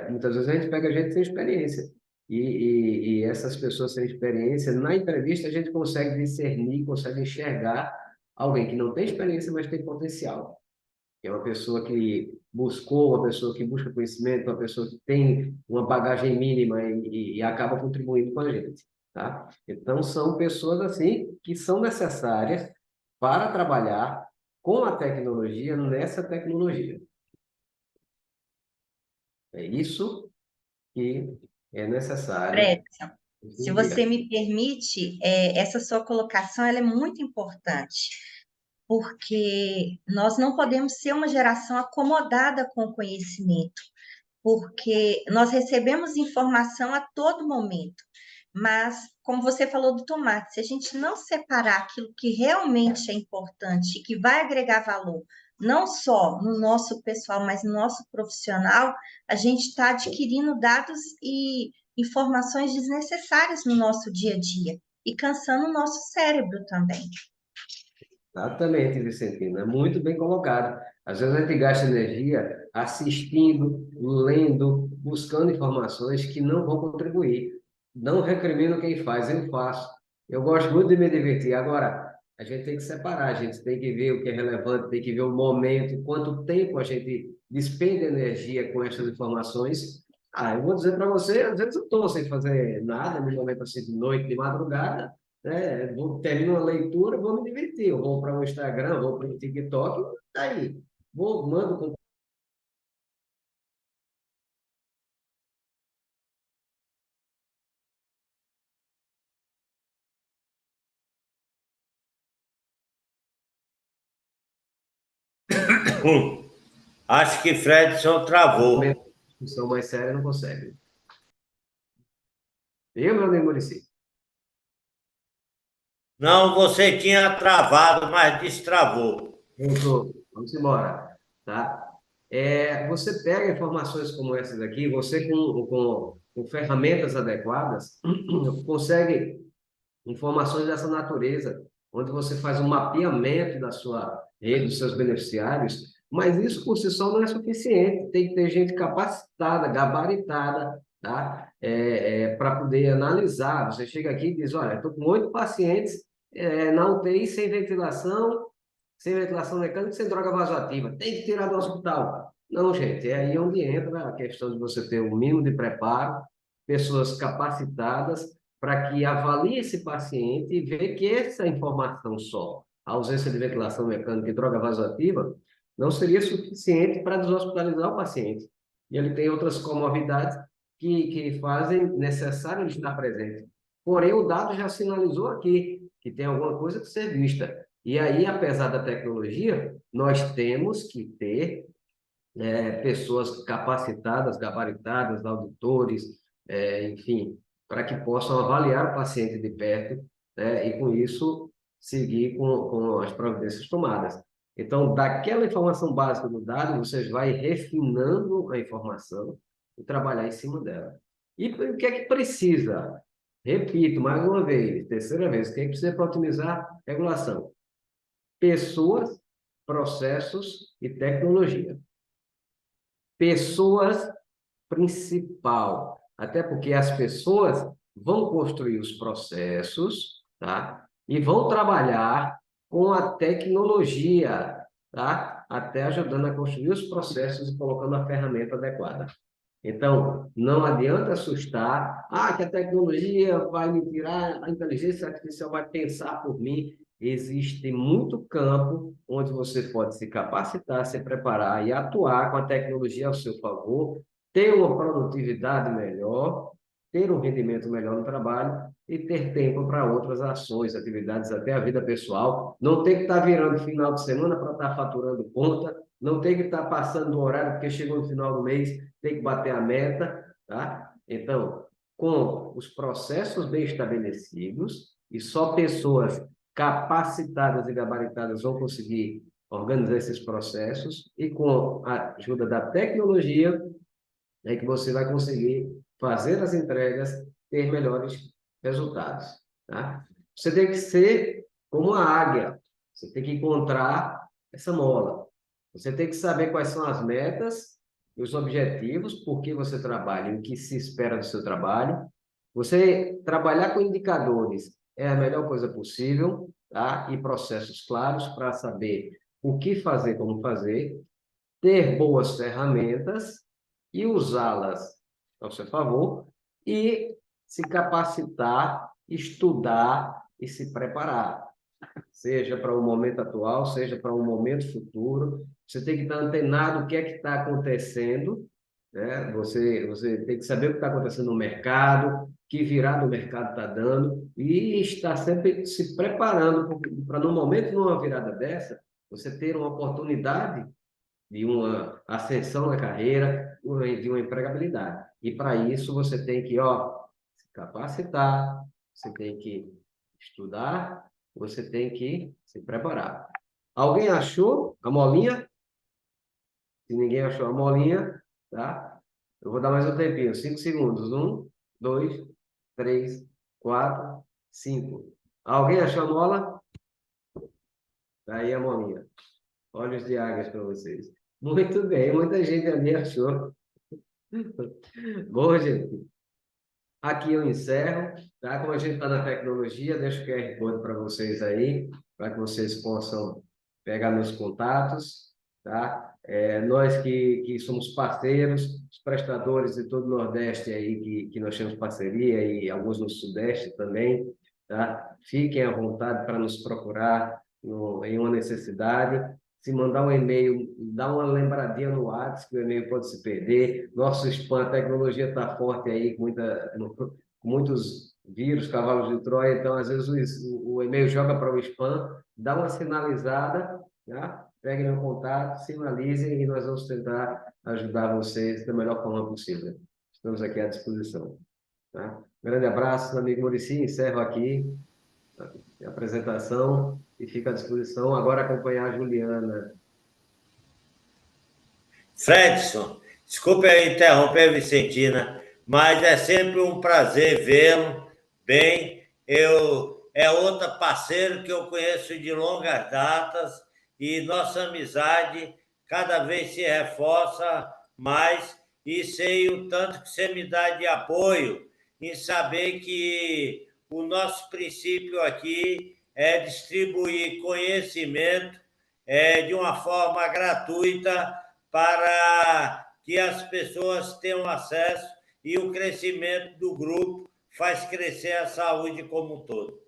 G: muitas vezes a gente pega gente sem experiência. E essas pessoas sem experiência, na entrevista a gente consegue discernir, consegue enxergar alguém que não tem experiência, mas tem potencial. É uma pessoa que buscou, uma pessoa que busca conhecimento, uma pessoa que tem uma bagagem mínima e acaba contribuindo com a gente, tá? Então, são pessoas, assim, que são necessárias para trabalhar com a tecnologia, nessa tecnologia. É isso que é necessário.
C: Fredson, se você me permite, essa sua colocação ela é muito importante, porque nós não podemos ser uma geração acomodada com o conhecimento, porque nós recebemos informação a todo momento, mas, como você falou do tomate, se a gente não separar aquilo que realmente é importante e que vai agregar valor, não só no nosso pessoal, mas no nosso profissional, a gente está adquirindo dados e informações desnecessárias no nosso dia a dia e cansando o nosso cérebro também.
G: Exatamente, Vicentino, é muito bem colocado. Às vezes a gente gasta energia assistindo, lendo, buscando informações que não vão contribuir. Não recrimino quem faz, eu faço. Eu gosto muito de me divertir. Agora, a gente tem que separar, a gente tem que ver o que é relevante, tem que ver o momento, quanto tempo a gente despende energia com essas informações. Eu vou dizer para você, às vezes eu estou sem fazer nada, no momento assim de noite, de madrugada, termino a leitura, vou me divertir. Eu vou para o Instagram, vou para o TikTok, tá aí. Mando com
A: Acho que Fredson travou.
G: discussão mais séria, não consegue. Eu, meu amigo Muricy?
A: Não, você tinha travado, mas destravou.
G: Vamos embora, tá? Você pega informações como essas aqui, você com ferramentas adequadas, consegue informações dessa natureza, onde você faz um mapeamento da sua rede, dos seus beneficiários, mas isso por si só não é suficiente, tem que ter gente capacitada, gabaritada, tá? Para poder analisar. Você chega aqui e diz, olha, estou com 8 pacientes na UTI sem ventilação mecânica, sem droga vasoativa, tem que tirar do hospital. Não, gente, é aí onde entra a questão de você ter um mínimo de preparo, pessoas capacitadas, para que avalie esse paciente e veja que essa informação só, a ausência de ventilação mecânica e droga vasoativa, não seria suficiente para deshospitalizar o paciente. E ele tem outras comorbidades que fazem necessário ele estar presente. Porém, o dado já sinalizou aqui que tem alguma coisa que ser vista. E aí, apesar da tecnologia, nós temos que ter pessoas capacitadas, gabaritadas, auditores, enfim, para que possam avaliar o paciente de perto, né, e com isso seguir com as providências tomadas. Então, daquela informação básica do dado, você vai refinando a informação e trabalhar em cima dela. E o que é que precisa? Repito, mais uma vez, terceira vez, o que é que precisa para otimizar a regulação? Pessoas, processos e tecnologia. Pessoas principal, até porque as pessoas vão construir os processos, tá? E vão trabalhar com a tecnologia, tá? Até ajudando a construir os processos e colocando a ferramenta adequada. Então, não adianta assustar, que a tecnologia vai me tirar, a inteligência artificial vai pensar por mim. Existe muito campo onde você pode se capacitar, se preparar e atuar com a tecnologia ao seu favor, ter uma produtividade melhor ter um rendimento melhor no trabalho e ter tempo para outras ações, atividades, até a vida pessoal. Não ter que estar virando final de semana para estar faturando conta, não ter que estar passando do horário porque chegou no final do mês, tem que bater a meta, tá? Então, com os processos bem estabelecidos, e só pessoas capacitadas e gabaritadas vão conseguir organizar esses processos, e com a ajuda da tecnologia, é que você vai conseguir fazer as entregas, ter melhores resultados, tá? Você tem que ser como a águia, você tem que encontrar essa mola, você tem que saber quais são as metas, os objetivos, por que você trabalha e o que se espera do seu trabalho. Você trabalhar com indicadores é a melhor coisa possível, tá? E processos claros para saber o que fazer, como fazer, ter boas ferramentas e usá-las ao seu favor e se capacitar, estudar e se preparar, seja para o momento atual, seja para um momento futuro. Você tem que estar antenado o que é que está acontecendo, né? Você tem que saber o que está acontecendo no mercado, que virada o mercado está dando, e estar sempre se preparando para, no momento de uma virada dessa, você ter uma oportunidade de uma ascensão na carreira, de uma empregabilidade. E para isso você tem que, se capacitar, você tem que estudar, você tem que se preparar. Alguém achou a molinha? Se ninguém achou a molinha, tá? Eu vou dar mais um tempinho, 5 segundos. 1, 2, 3, 4, 5. Alguém achou a mola? Tá aí a molinha. Olhos de águias para vocês. Muito bem, muita gente ali achou. Bom, gente, aqui eu encerro, tá? Como a gente está na tecnologia, deixo o QR Code para vocês aí, para que vocês possam pegar meus contatos, tá? Nós que somos parceiros, os prestadores de todo o Nordeste aí, que nós temos parceria, e alguns no Sudeste também, tá? Fiquem à vontade para nos procurar em uma necessidade. Se mandar um e-mail, dá uma lembradinha no WhatsApp, que o e-mail pode se perder. Nosso spam, a tecnologia está forte aí, com muitos vírus, cavalos de Troia, então às vezes o e-mail joga para o spam, dá uma sinalizada, tá? Peguem meu contato, sinalizem e nós vamos tentar ajudar vocês da melhor forma possível. Estamos aqui à disposição. Tá? Grande abraço, amigo Muricy, encerro aqui a apresentação e fico à disposição. Agora acompanhar a Juliana.
A: Fredson, desculpe aí interromper, Vicentina, mas é sempre um prazer vê-lo bem. É outro parceiro que eu conheço de longas datas e nossa amizade cada vez se reforça mais, e sei o tanto que você me dá de apoio em saber que o nosso princípio aqui é distribuir conhecimento de uma forma gratuita para que as pessoas tenham acesso, e o crescimento do grupo faz crescer a saúde como um todo.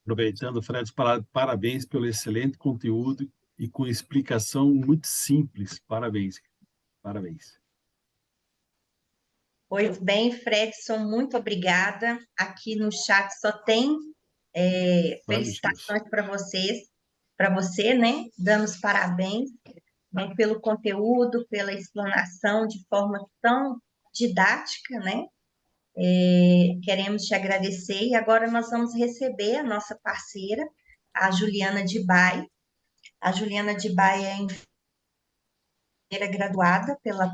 B: Aproveitando, Fred, parabéns pelo excelente conteúdo e com explicação muito simples. Parabéns. Parabéns.
C: Pois bem, Fredson, muito obrigada. Aqui no chat só tem felicitações para você, né? Dando os parabéns, né, pelo conteúdo, pela explanação de forma tão didática, né? Queremos te agradecer, e agora nós vamos receber a nossa parceira, a Juliana Dibay. A Juliana Dibay é enfermeira graduada pela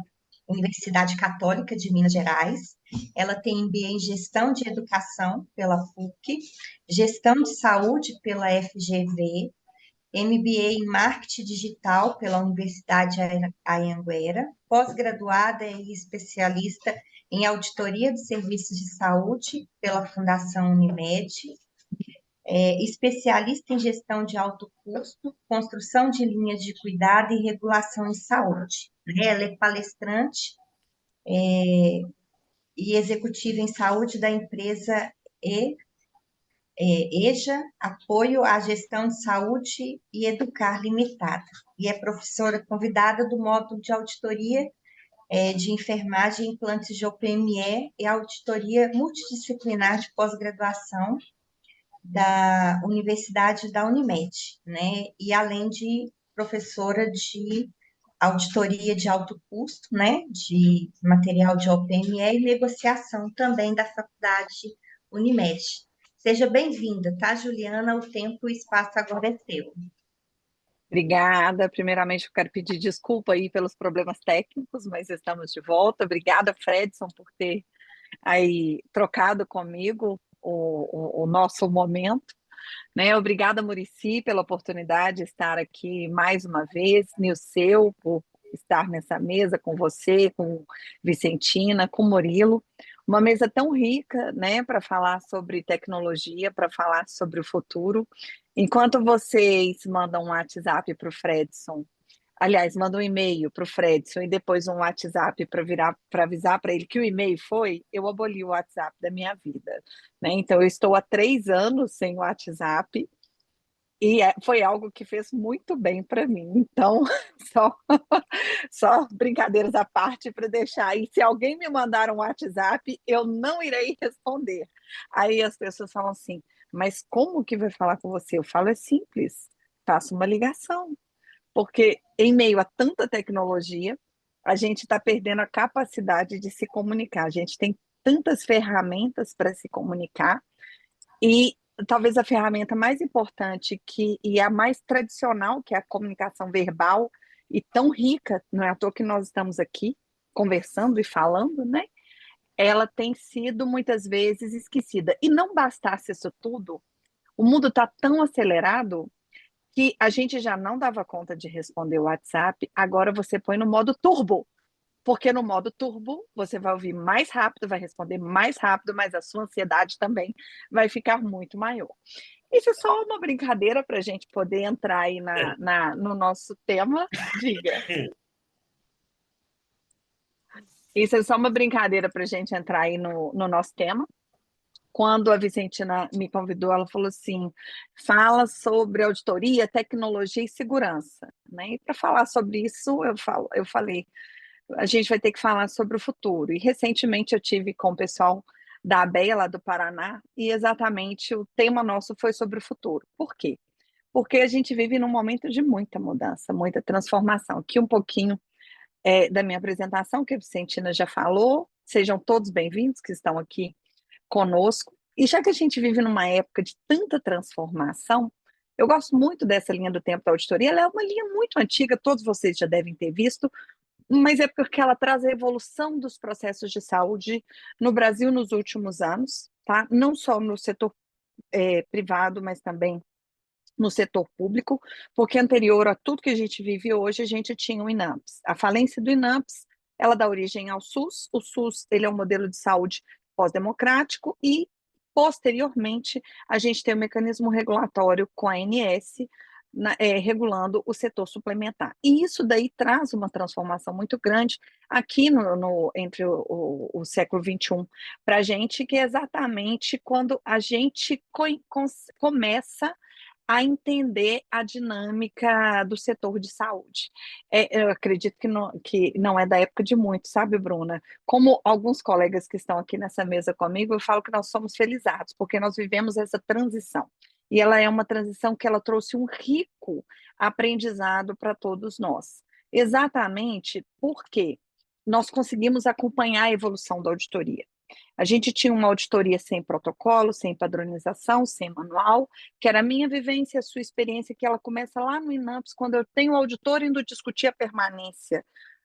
C: Universidade Católica de Minas Gerais. Ela tem MBA em Gestão de Educação pela PUC, Gestão de Saúde pela FGV, MBA em Marketing Digital pela Universidade Anhanguera, pós-graduada e especialista em Auditoria de Serviços de Saúde pela Fundação Unimed, especialista em Gestão de Alto Custo, Construção de Linhas de Cuidado e Regulação em Saúde. Ela é palestrante e executiva em saúde da empresa EJA, Apoio à Gestão de Saúde e Educar Limitada, e é professora convidada do módulo de auditoria de enfermagem e implantes de OPME e auditoria multidisciplinar de pós-graduação da Universidade da Unimed, né? E além de professora de auditoria de alto custo, né? De material de OPME e negociação também da Faculdade Unimed. Seja bem-vinda, tá, Juliana? O tempo e o espaço agora é seu.
F: Obrigada. Primeiramente, eu quero pedir desculpa aí pelos problemas técnicos, mas estamos de volta. Obrigada, Fredson, por ter aí trocado comigo o nosso momento, né? Obrigada, Muricy, pela oportunidade de estar aqui mais uma vez, Nilceu, por estar nessa mesa com você, com Vicentina, com Murilo. Uma mesa tão rica, né, para falar sobre tecnologia, para falar sobre o futuro. Enquanto vocês mandam um WhatsApp para o Fredson, aliás, mandam um e-mail para o Fredson e depois um WhatsApp para avisar para ele que o e-mail foi, eu aboli o WhatsApp da minha vida, né? Então, eu estou há 3 anos sem o WhatsApp e foi algo que fez muito bem para mim. Então, só, só brincadeiras à parte para deixar. E se alguém me mandar um WhatsApp, eu não irei responder. Aí as pessoas falam assim, mas como que vai falar com você? Eu falo, é simples, faço uma ligação. Porque em meio a tanta tecnologia, a gente está perdendo a capacidade de se comunicar. A gente tem tantas ferramentas para se comunicar e talvez a ferramenta mais importante e a mais tradicional, que é a comunicação verbal, e tão rica, não é à toa que nós estamos aqui conversando e falando, né? Ela tem sido muitas vezes esquecida. E não bastasse isso tudo, o mundo está tão acelerado que a gente já não dava conta de responder o WhatsApp, agora você põe no modo turbo, porque no modo turbo você vai ouvir mais rápido, vai responder mais rápido, mas a sua ansiedade também vai ficar muito maior. Isso é só uma brincadeira para a gente poder entrar aí no nosso tema. Diga. Isso é só uma brincadeira para a gente entrar aí no nosso tema. Quando a Vicentina me convidou, ela falou assim, fala sobre auditoria, tecnologia e segurança, né? E para falar sobre isso, eu falei, a gente vai ter que falar sobre o futuro. E recentemente eu tive com o pessoal da ABEA, lá do Paraná, e exatamente o tema nosso foi sobre o futuro. Por quê? Porque a gente vive num momento de muita mudança, muita transformação. Aqui um pouquinho da minha apresentação, que a Vicentina já falou, sejam todos bem-vindos que estão aqui conosco. E já que a gente vive numa época de tanta transformação, eu gosto muito dessa linha do tempo da auditoria. Ela é uma linha muito antiga, todos vocês já devem ter visto, mas é porque ela traz a evolução dos processos de saúde no Brasil nos últimos anos, tá? Não só no setor privado, mas também no setor público, porque anterior a tudo que a gente vive hoje, a gente tinha o INAMPS. A falência do INAMPS, ela dá origem ao SUS. O SUS, ele é um modelo de saúde pós-democrático e, posteriormente, a gente tem o mecanismo regulatório com a ANS, regulando o setor suplementar. E isso daí traz uma transformação muito grande aqui entre o século XXI para a gente, que é exatamente quando a gente começa a entender a dinâmica do setor de saúde. Eu acredito que não é da época de muitos, sabe, Bruna? Como alguns colegas que estão aqui nessa mesa comigo, eu falo que nós somos felizados, porque nós vivemos essa transição. E ela é uma transição que ela trouxe um rico aprendizado para todos nós. Exatamente porque nós conseguimos acompanhar a evolução da auditoria. A gente tinha uma auditoria sem protocolo, sem padronização, sem manual, que era a minha vivência, a sua experiência, que ela começa lá no INAMPS, quando eu tenho o auditor indo discutir a permanência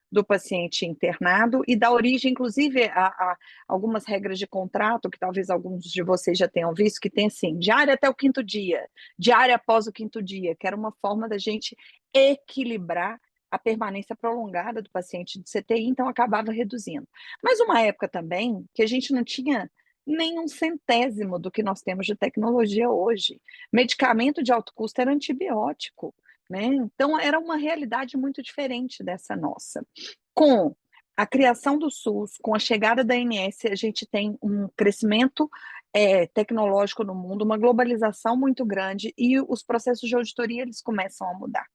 F: do paciente internado e dá origem, inclusive, a algumas regras de contrato, que talvez alguns de vocês já tenham visto, que tem assim, diária até o 5º dia, diária após o 5º dia, que era uma forma da gente equilibrar a permanência prolongada do paciente de CTI, então acabava reduzindo. Mas uma época também que a gente não tinha nem 1/100º do que nós temos de tecnologia hoje. Medicamento de alto custo era antibiótico, né? Então era uma realidade muito diferente dessa nossa. Com a criação do SUS, com a chegada da ANS, a gente tem um crescimento tecnológico no mundo, uma globalização muito grande e os processos de auditoria eles começam a mudar.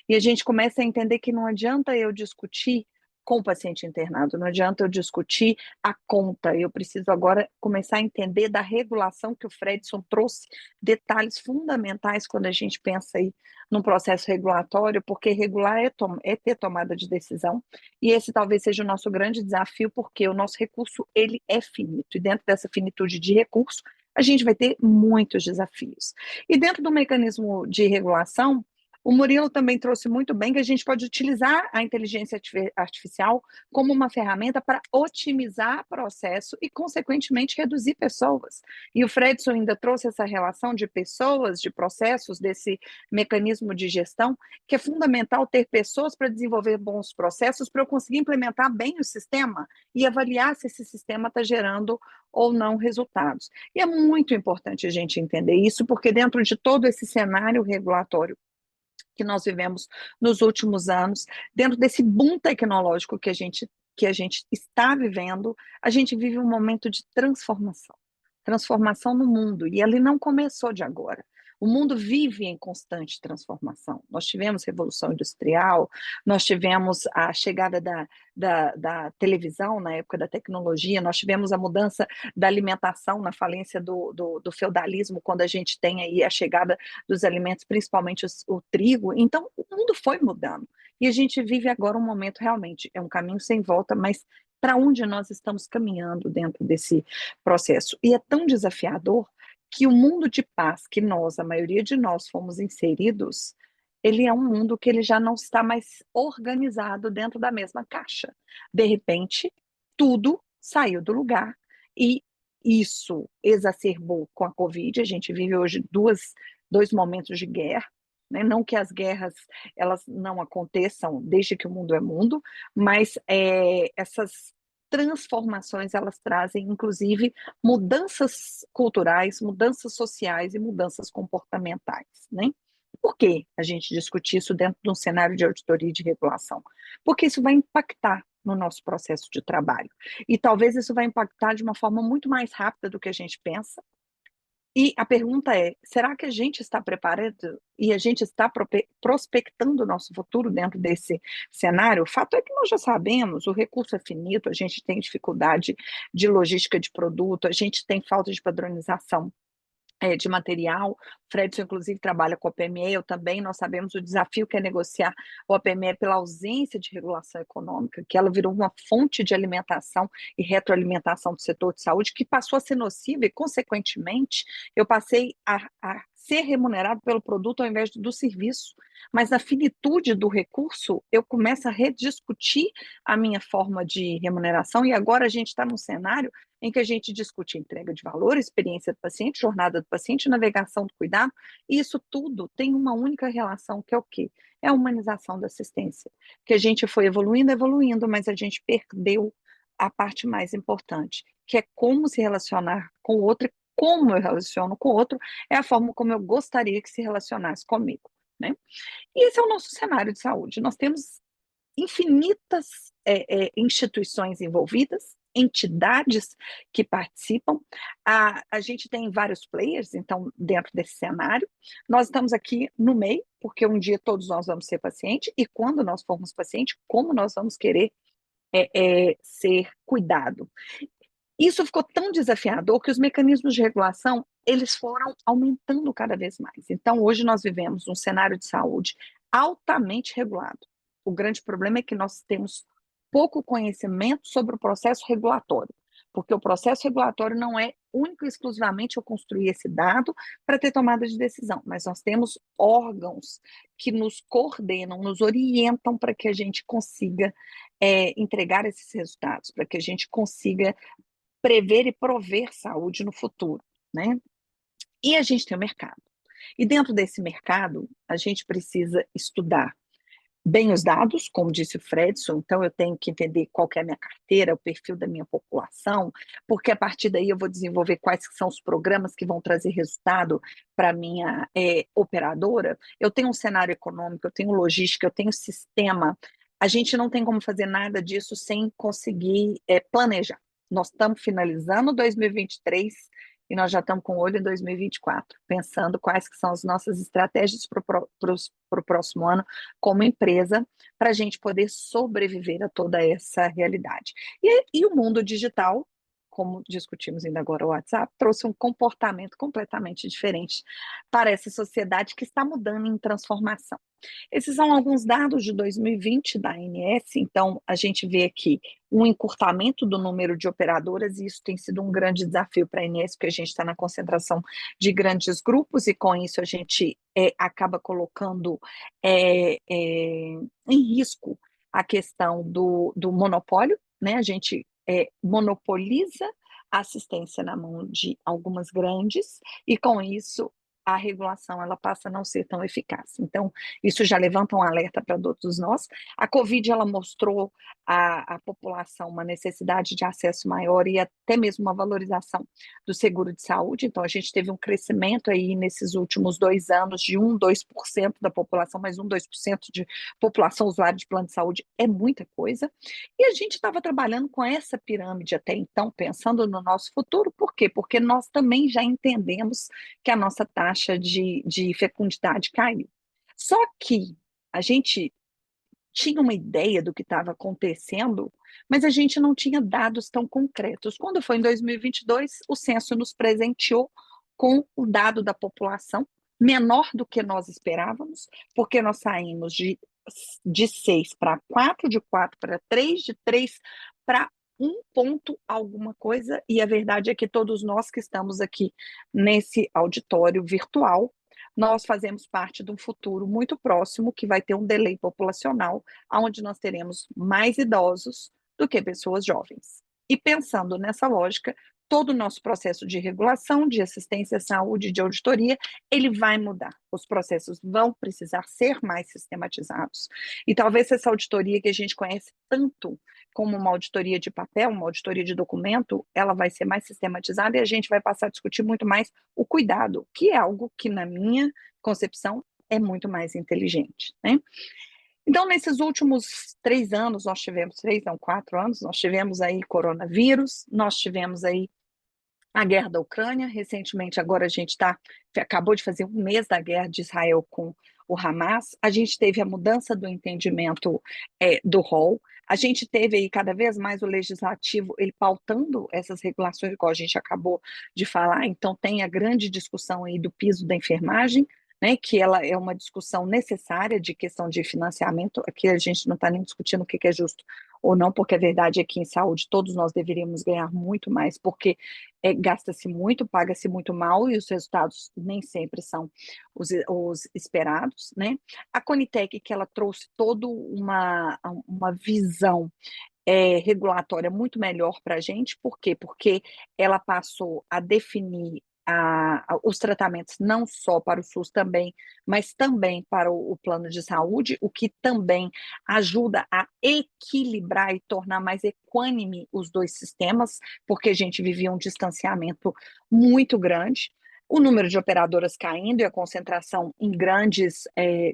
F: E a gente começa a entender que não adianta eu discutir com o paciente internado. Não adianta eu discutir a conta, eu preciso agora começar a entender da regulação que o Fredson trouxe, detalhes fundamentais quando a gente pensa aí num processo regulatório, porque regular é ter tomada de decisão, e esse talvez seja o nosso grande desafio, porque o nosso recurso, ele é finito, e dentro dessa finitude de recurso, a gente vai ter muitos desafios. E dentro do mecanismo de regulação, o Murilo também trouxe muito bem que a gente pode utilizar a inteligência artificial como uma ferramenta para otimizar processo e, consequentemente, reduzir pessoas. E o Fredson ainda trouxe essa relação de pessoas, de processos, desse mecanismo de gestão, que é fundamental ter pessoas para desenvolver bons processos para eu conseguir implementar bem o sistema e avaliar se esse sistema está gerando ou não resultados. E é muito importante a gente entender isso, porque dentro de todo esse cenário regulatório que nós vivemos nos últimos anos, dentro desse boom tecnológico que a gente está vivendo, a gente vive um momento de transformação no mundo, e ele não começou de agora. O mundo vive em constante transformação. Nós tivemos Revolução Industrial, nós tivemos a chegada da televisão na época da tecnologia, nós tivemos a mudança da alimentação na falência do feudalismo, quando a gente tem aí a chegada dos alimentos, principalmente o trigo. Então, o mundo foi mudando. E a gente vive agora um momento realmente, é um caminho sem volta, mas para onde nós estamos caminhando dentro desse processo? E é tão desafiador que o mundo de paz que nós, a maioria de nós, fomos inseridos, ele é um mundo que ele já não está mais organizado dentro da mesma caixa. De repente, tudo saiu do lugar e isso exacerbou com a Covid. A gente vive hoje dois momentos de guerra, né? Não que as guerras elas não aconteçam desde que o mundo é mundo, mas essas transformações, elas trazem, inclusive, mudanças culturais, mudanças sociais e mudanças comportamentais, né? Por que a gente discute isso dentro de um cenário de auditoria e de regulação? Porque isso vai impactar no nosso processo de trabalho. E talvez isso vai impactar de uma forma muito mais rápida do que a gente pensa. E a pergunta é, será que a gente está preparado e a gente está prospectando o nosso futuro dentro desse cenário? O fato é que nós já sabemos, o recurso é finito, a gente tem dificuldade de logística de produto, a gente tem falta de padronização de material. Fredson, inclusive, trabalha com a OPME, eu também, nós sabemos o desafio que é negociar o OPME pela ausência de regulação econômica, que ela virou uma fonte de alimentação e retroalimentação do setor de saúde, que passou a ser nociva e, consequentemente, eu passei a ser remunerado pelo produto ao invés do serviço. Mas na finitude do recurso, eu começo a rediscutir a minha forma de remuneração, e agora a gente está num cenário em que a gente discute entrega de valor, experiência do paciente, jornada do paciente, navegação do cuidado, e isso tudo tem uma única relação, que é o quê? É a humanização da assistência, que a gente foi evoluindo, mas a gente perdeu a parte mais importante, que é como se relacionar com o outro, e como eu relaciono com o outro é a forma como eu gostaria que se relacionasse comigo, né? E esse é o nosso cenário de saúde. Nós temos infinitas instituições envolvidas, entidades que participam, a gente tem vários players, então, dentro desse cenário, nós estamos aqui no meio, porque um dia todos nós vamos ser paciente, e quando nós formos paciente, como nós vamos querer ser cuidado. Isso ficou tão desafiador que os mecanismos de regulação, eles foram aumentando cada vez mais. Então, hoje nós vivemos um cenário de saúde altamente regulado. O grande problema é que nós temos pouco conhecimento sobre o processo regulatório, porque o processo regulatório não é único e exclusivamente eu construir esse dado para ter tomada de decisão, mas nós temos órgãos que nos coordenam, nos orientam para que a gente consiga entregar esses resultados, para que a gente consiga prever e prover saúde no futuro, né? E a gente tem o mercado. E dentro desse mercado, a gente precisa estudar bem os dados, como disse o Fredson, então eu tenho que entender qual que é a minha carteira, o perfil da minha população, porque a partir daí eu vou desenvolver quais são os programas que vão trazer resultado para a minha operadora. Eu tenho um cenário econômico, eu tenho logística, eu tenho sistema. A gente não tem como fazer nada disso sem conseguir planejar. Nós estamos finalizando 2023 e nós já estamos com o olho em 2024, pensando quais que são as nossas estratégias para o próximo ano como empresa, para a gente poder sobreviver a toda essa realidade. E o mundo digital, como discutimos ainda agora o WhatsApp, trouxe um comportamento completamente diferente para essa sociedade que está mudando em transformação. Esses são alguns dados de 2020 da ANS, então a gente vê aqui um encurtamento do número de operadoras, e isso tem sido um grande desafio para a ANS, porque a gente está na concentração de grandes grupos, e com isso a gente acaba colocando em risco a questão do monopólio, né? A gente monopoliza a assistência na mão de algumas grandes, e com isso a regulação ela passa a não ser tão eficaz. Então, isso já levanta um alerta para todos nós. A Covid ela mostrou à população uma necessidade de acesso maior e até mesmo uma valorização do seguro de saúde. Então, a gente teve um crescimento aí nesses últimos 2 anos de 2% da população, mas 2% de população usuária de plano de saúde é muita coisa. E a gente estava trabalhando com essa pirâmide até então, pensando no nosso futuro. Por quê? Porque nós também já entendemos que a nossa taxa de fecundidade caiu. Só que a gente tinha uma ideia do que estava acontecendo, mas a gente não tinha dados tão concretos. Quando foi em 2022, o censo nos presenteou com o dado da população menor do que nós esperávamos, porque nós saímos de 6 para 4, de 4 para 3, de 3 para 1 ponto alguma coisa, e a verdade é que todos nós que estamos aqui nesse auditório virtual, nós fazemos parte de um futuro muito próximo que vai ter um delay populacional, onde nós teremos mais idosos do que pessoas jovens. E pensando nessa lógica, todo o nosso processo de regulação, de assistência à saúde, de auditoria, ele vai mudar. Os processos vão precisar ser mais sistematizados. E talvez essa auditoria que a gente conhece tanto como uma auditoria de papel, uma auditoria de documento, ela vai ser mais sistematizada e a gente vai passar a discutir muito mais o cuidado, que é algo que, na minha concepção, é muito mais inteligente, né? Então, nesses últimos 3 anos, nós tivemos, 4 anos, nós tivemos aí coronavírus, nós tivemos aí a guerra da Ucrânia, recentemente agora a gente acabou de fazer 1 mês da guerra de Israel com o Hamas, a gente teve a mudança do entendimento do rol, a gente teve aí cada vez mais o legislativo, ele pautando essas regulações, igual a gente acabou de falar, então tem a grande discussão aí do piso da enfermagem, né, que ela é uma discussão necessária de questão de financiamento, aqui a gente não está nem discutindo o que é justo ou não, porque a verdade é que em saúde todos nós deveríamos ganhar muito mais, porque gasta-se muito, paga-se muito mal e os resultados nem sempre são os esperados, né? A Conitec, que ela trouxe toda uma visão regulatória muito melhor para a gente, por quê? Porque ela passou a definir os tratamentos não só para o SUS também, mas também para o plano de saúde, o que também ajuda a equilibrar e tornar mais equânime os 2 sistemas, porque a gente vivia um distanciamento muito grande, o número de operadoras caindo e a concentração em grandes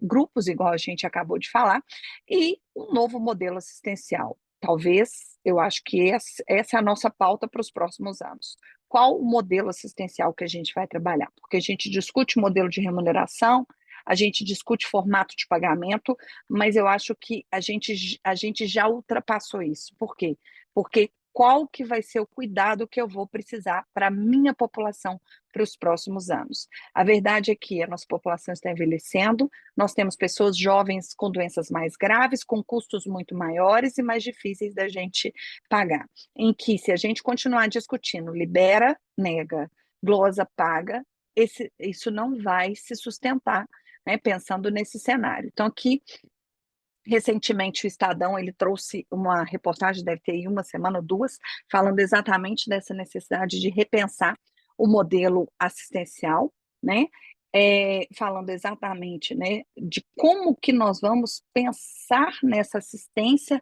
F: grupos, igual a gente acabou de falar, e um novo modelo assistencial. Talvez, eu acho que essa é a nossa pauta para os próximos anos. Qual o modelo assistencial que a gente vai trabalhar? Porque a gente discute modelo de remuneração, a gente discute formato de pagamento, mas eu acho que a gente já ultrapassou isso. Por quê? Porque qual que vai ser o cuidado que eu vou precisar para a minha população para os próximos anos? A verdade é que a nossa população está envelhecendo, nós temos pessoas jovens com doenças mais graves, com custos muito maiores e mais difíceis da gente pagar. Em que, se a gente continuar discutindo, libera, nega, glosa, paga, isso não vai se sustentar, né, pensando nesse cenário. Então, aqui, recentemente, o Estadão ele trouxe uma reportagem, deve ter aí 1 semana ou 2, falando exatamente dessa necessidade de repensar o modelo assistencial, né? Falando exatamente, né, de como que nós vamos pensar nessa assistência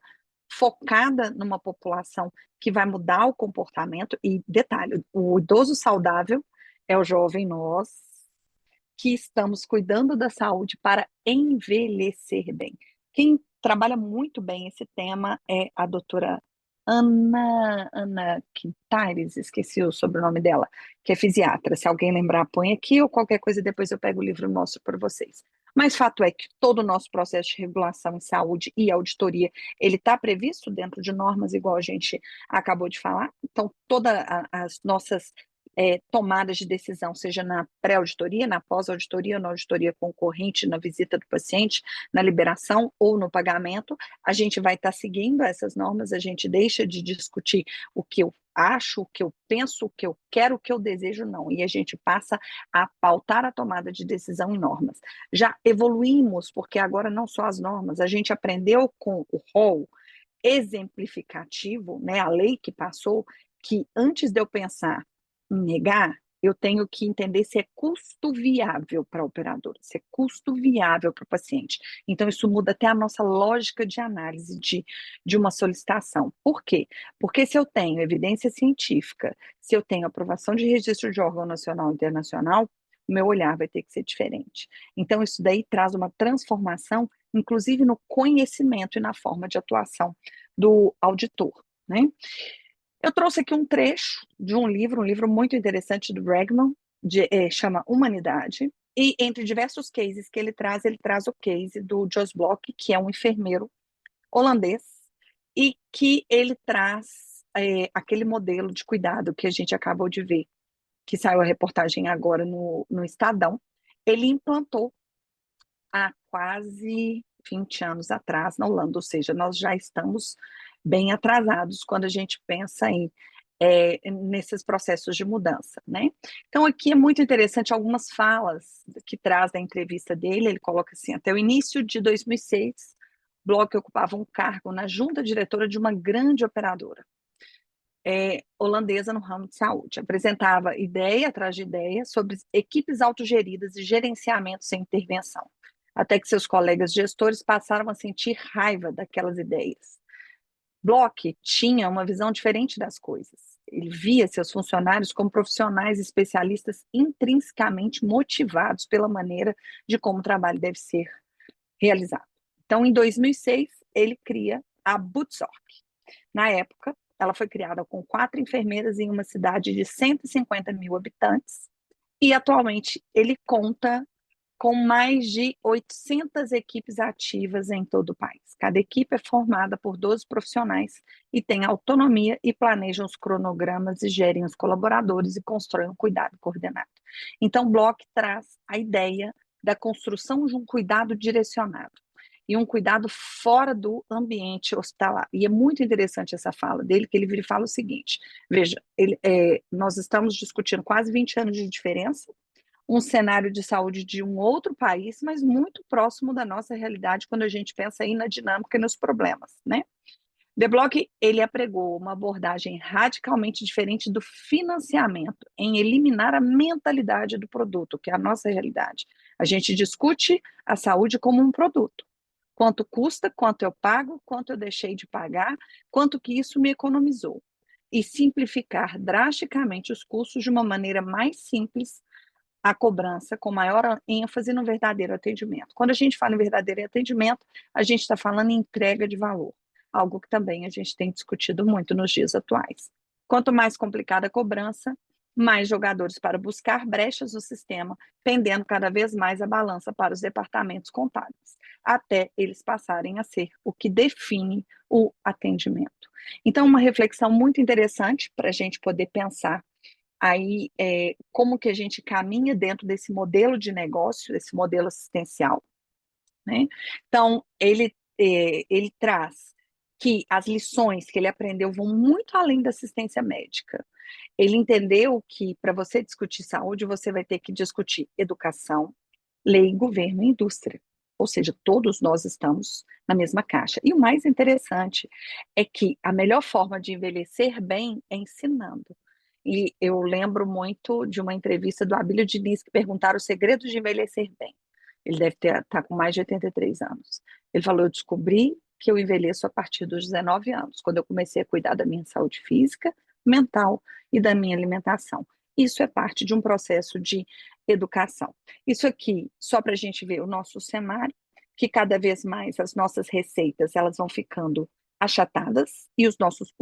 F: focada numa população que vai mudar o comportamento. E detalhe, o idoso saudável é o jovem nós que estamos cuidando da saúde para envelhecer bem. Quem trabalha muito bem esse tema é a doutora Ana Quintares, esqueci o sobrenome dela, que é fisiatra. Se alguém lembrar, põe aqui, ou qualquer coisa, depois eu pego o livro e mostro para vocês. Mas fato é que todo o nosso processo de regulação em saúde e auditoria, ele está previsto dentro de normas, igual a gente acabou de falar. Então, todas as nossas tomadas de decisão, seja na pré-auditoria, na pós-auditoria, na auditoria concorrente, na visita do paciente, na liberação ou no pagamento, a gente vai estar seguindo essas normas, a gente deixa de discutir o que eu acho, o que eu penso, o que eu quero, o que eu desejo, não. E a gente passa a pautar a tomada de decisão em normas. Já evoluímos, porque agora não só as normas, a gente aprendeu com o rol exemplificativo, né, a lei que passou, que antes de eu pensar em negar, eu tenho que entender se é custo viável para a operadora, se é custo viável para o paciente. Então, isso muda até a nossa lógica de análise de uma solicitação. Por quê? Porque se eu tenho evidência científica, se eu tenho aprovação de registro de órgão nacional e internacional, o meu olhar vai ter que ser diferente. Então, isso daí traz uma transformação, inclusive no conhecimento e na forma de atuação do auditor, né? Eu trouxe aqui um trecho de um livro muito interessante do Bregman, chama Humanidade, e entre diversos cases que ele traz o case do Jos Bloch, que é um enfermeiro holandês, e que ele traz aquele modelo de cuidado que a gente acabou de ver, que saiu a reportagem agora no Estadão. Ele implantou há quase 20 anos atrás na Holanda, ou seja, nós já estamos bem atrasados quando a gente pensa nesses processos de mudança, né? Então, aqui é muito interessante algumas falas que traz da entrevista dele. Ele coloca assim: até o início de 2006, Bloch ocupava um cargo na junta diretora de uma grande operadora holandesa no ramo de saúde. Apresentava ideia atrás de ideia sobre equipes autogeridas e gerenciamento sem intervenção, até que seus colegas gestores passaram a sentir raiva daquelas ideias. Bloch tinha uma visão diferente das coisas. Ele via seus funcionários como profissionais especialistas intrinsecamente motivados pela maneira de como o trabalho deve ser realizado. Então, em 2006, ele cria a Buurtzorg. Na época, ela foi criada com 4 enfermeiras em uma cidade de 150 mil habitantes e, atualmente, ele conta com mais de 800 equipes ativas em todo o país. Cada equipe é formada por 12 profissionais e tem autonomia e planejam os cronogramas e gerem os colaboradores e constroem um cuidado coordenado. Então, Bloch traz a ideia da construção de um cuidado direcionado e um cuidado fora do ambiente hospitalar. E é muito interessante essa fala dele, que ele fala o seguinte: veja, nós estamos discutindo quase 20 anos de diferença, um cenário de saúde de um outro país, mas muito próximo da nossa realidade quando a gente pensa aí na dinâmica e nos problemas, né? De Bloch, ele apregou uma abordagem radicalmente diferente do financiamento, em eliminar a mentalidade do produto, que é a nossa realidade. A gente discute a saúde como um produto. Quanto custa, quanto eu pago, quanto eu deixei de pagar, quanto que isso me economizou. E simplificar drasticamente os custos de uma maneira mais simples, a cobrança com maior ênfase no verdadeiro atendimento. Quando a gente fala em verdadeiro atendimento, a gente está falando em entrega de valor, algo que também a gente tem discutido muito nos dias atuais. Quanto mais complicada a cobrança, mais jogadores para buscar brechas no sistema, pendendo cada vez mais a balança para os departamentos contábeis, até eles passarem a ser o que define o atendimento. Então, uma reflexão muito interessante para a gente poder pensar aí como que a gente caminha dentro desse modelo de negócio, desse modelo assistencial, né? Então, ele traz que as lições que ele aprendeu vão muito além da assistência médica. Ele entendeu que para você discutir saúde, você vai ter que discutir educação, lei, governo e indústria. Ou seja, todos nós estamos na mesma caixa. E o mais interessante é que a melhor forma de envelhecer bem é ensinando. E eu lembro muito de uma entrevista do Abílio Diniz, que perguntaram os segredos de envelhecer bem. Ele deve estar com mais de 83 anos. Ele falou: eu descobri que eu envelheço a partir dos 19 anos, quando eu comecei a cuidar da minha saúde física, mental e da minha alimentação. Isso é parte de um processo de educação. Isso aqui, só para a gente ver o nosso cenário, que cada vez mais as nossas receitas elas vão ficando achatadas e os nossos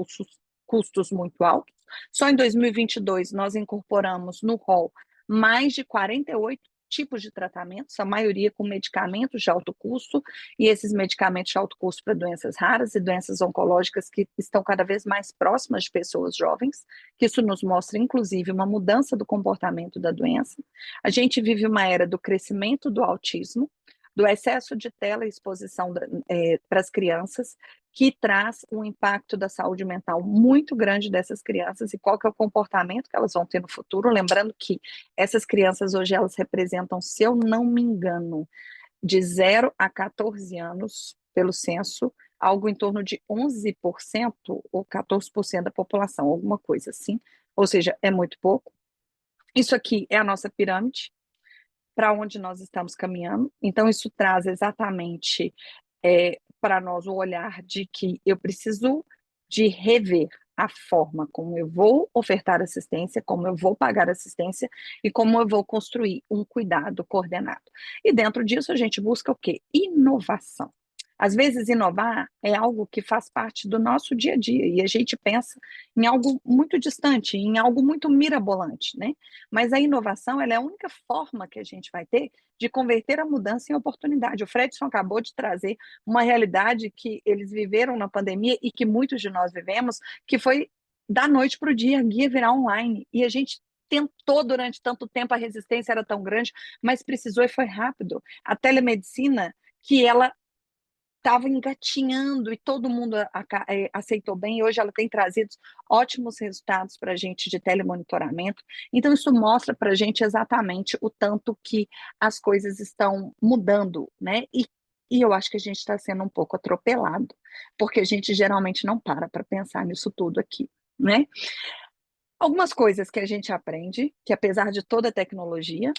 F: custos muito altos. Só em 2022 nós incorporamos no rol mais de 48 tipos de tratamentos, a maioria com medicamentos de alto custo, e esses medicamentos de alto custo para doenças raras e doenças oncológicas que estão cada vez mais próximas de pessoas jovens, que isso nos mostra, inclusive, uma mudança do comportamento da doença. A gente vive uma era do crescimento do autismo, do excesso de tela e exposição para as crianças, que traz um impacto da saúde mental muito grande dessas crianças e qual que é o comportamento que elas vão ter no futuro, lembrando que essas crianças hoje elas representam, se eu não me engano, de 0 a 14 anos, pelo censo, algo em torno de 11% ou 14% da população, alguma coisa assim, ou seja, é muito pouco. Isso aqui é a nossa pirâmide, para onde nós estamos caminhando, então isso traz exatamente para nós o olhar de que eu preciso de rever a forma como eu vou ofertar assistência, como eu vou pagar assistência e como eu vou construir um cuidado coordenado. E dentro disso a gente busca o quê? Inovação. Às vezes inovar é algo que faz parte do nosso dia a dia e a gente pensa em algo muito distante, em algo muito mirabolante, né? Mas a inovação, ela é a única forma que a gente vai ter de converter a mudança em oportunidade. O Fredson acabou de trazer uma realidade que eles viveram na pandemia e que muitos de nós vivemos, que foi da noite para o dia, a guia virar online. E a gente tentou durante tanto tempo, a resistência era tão grande, mas precisou e foi rápido. A telemedicina, que ela estava engatinhando e todo mundo aceitou bem, e hoje ela tem trazido ótimos resultados para a gente de telemonitoramento. Então, isso mostra para a gente exatamente o tanto que as coisas estão mudando, né? E eu acho que a gente está sendo um pouco atropelado, porque a gente geralmente não para pensar nisso tudo aqui, né? Algumas coisas que a gente aprende, que apesar de toda a tecnologia,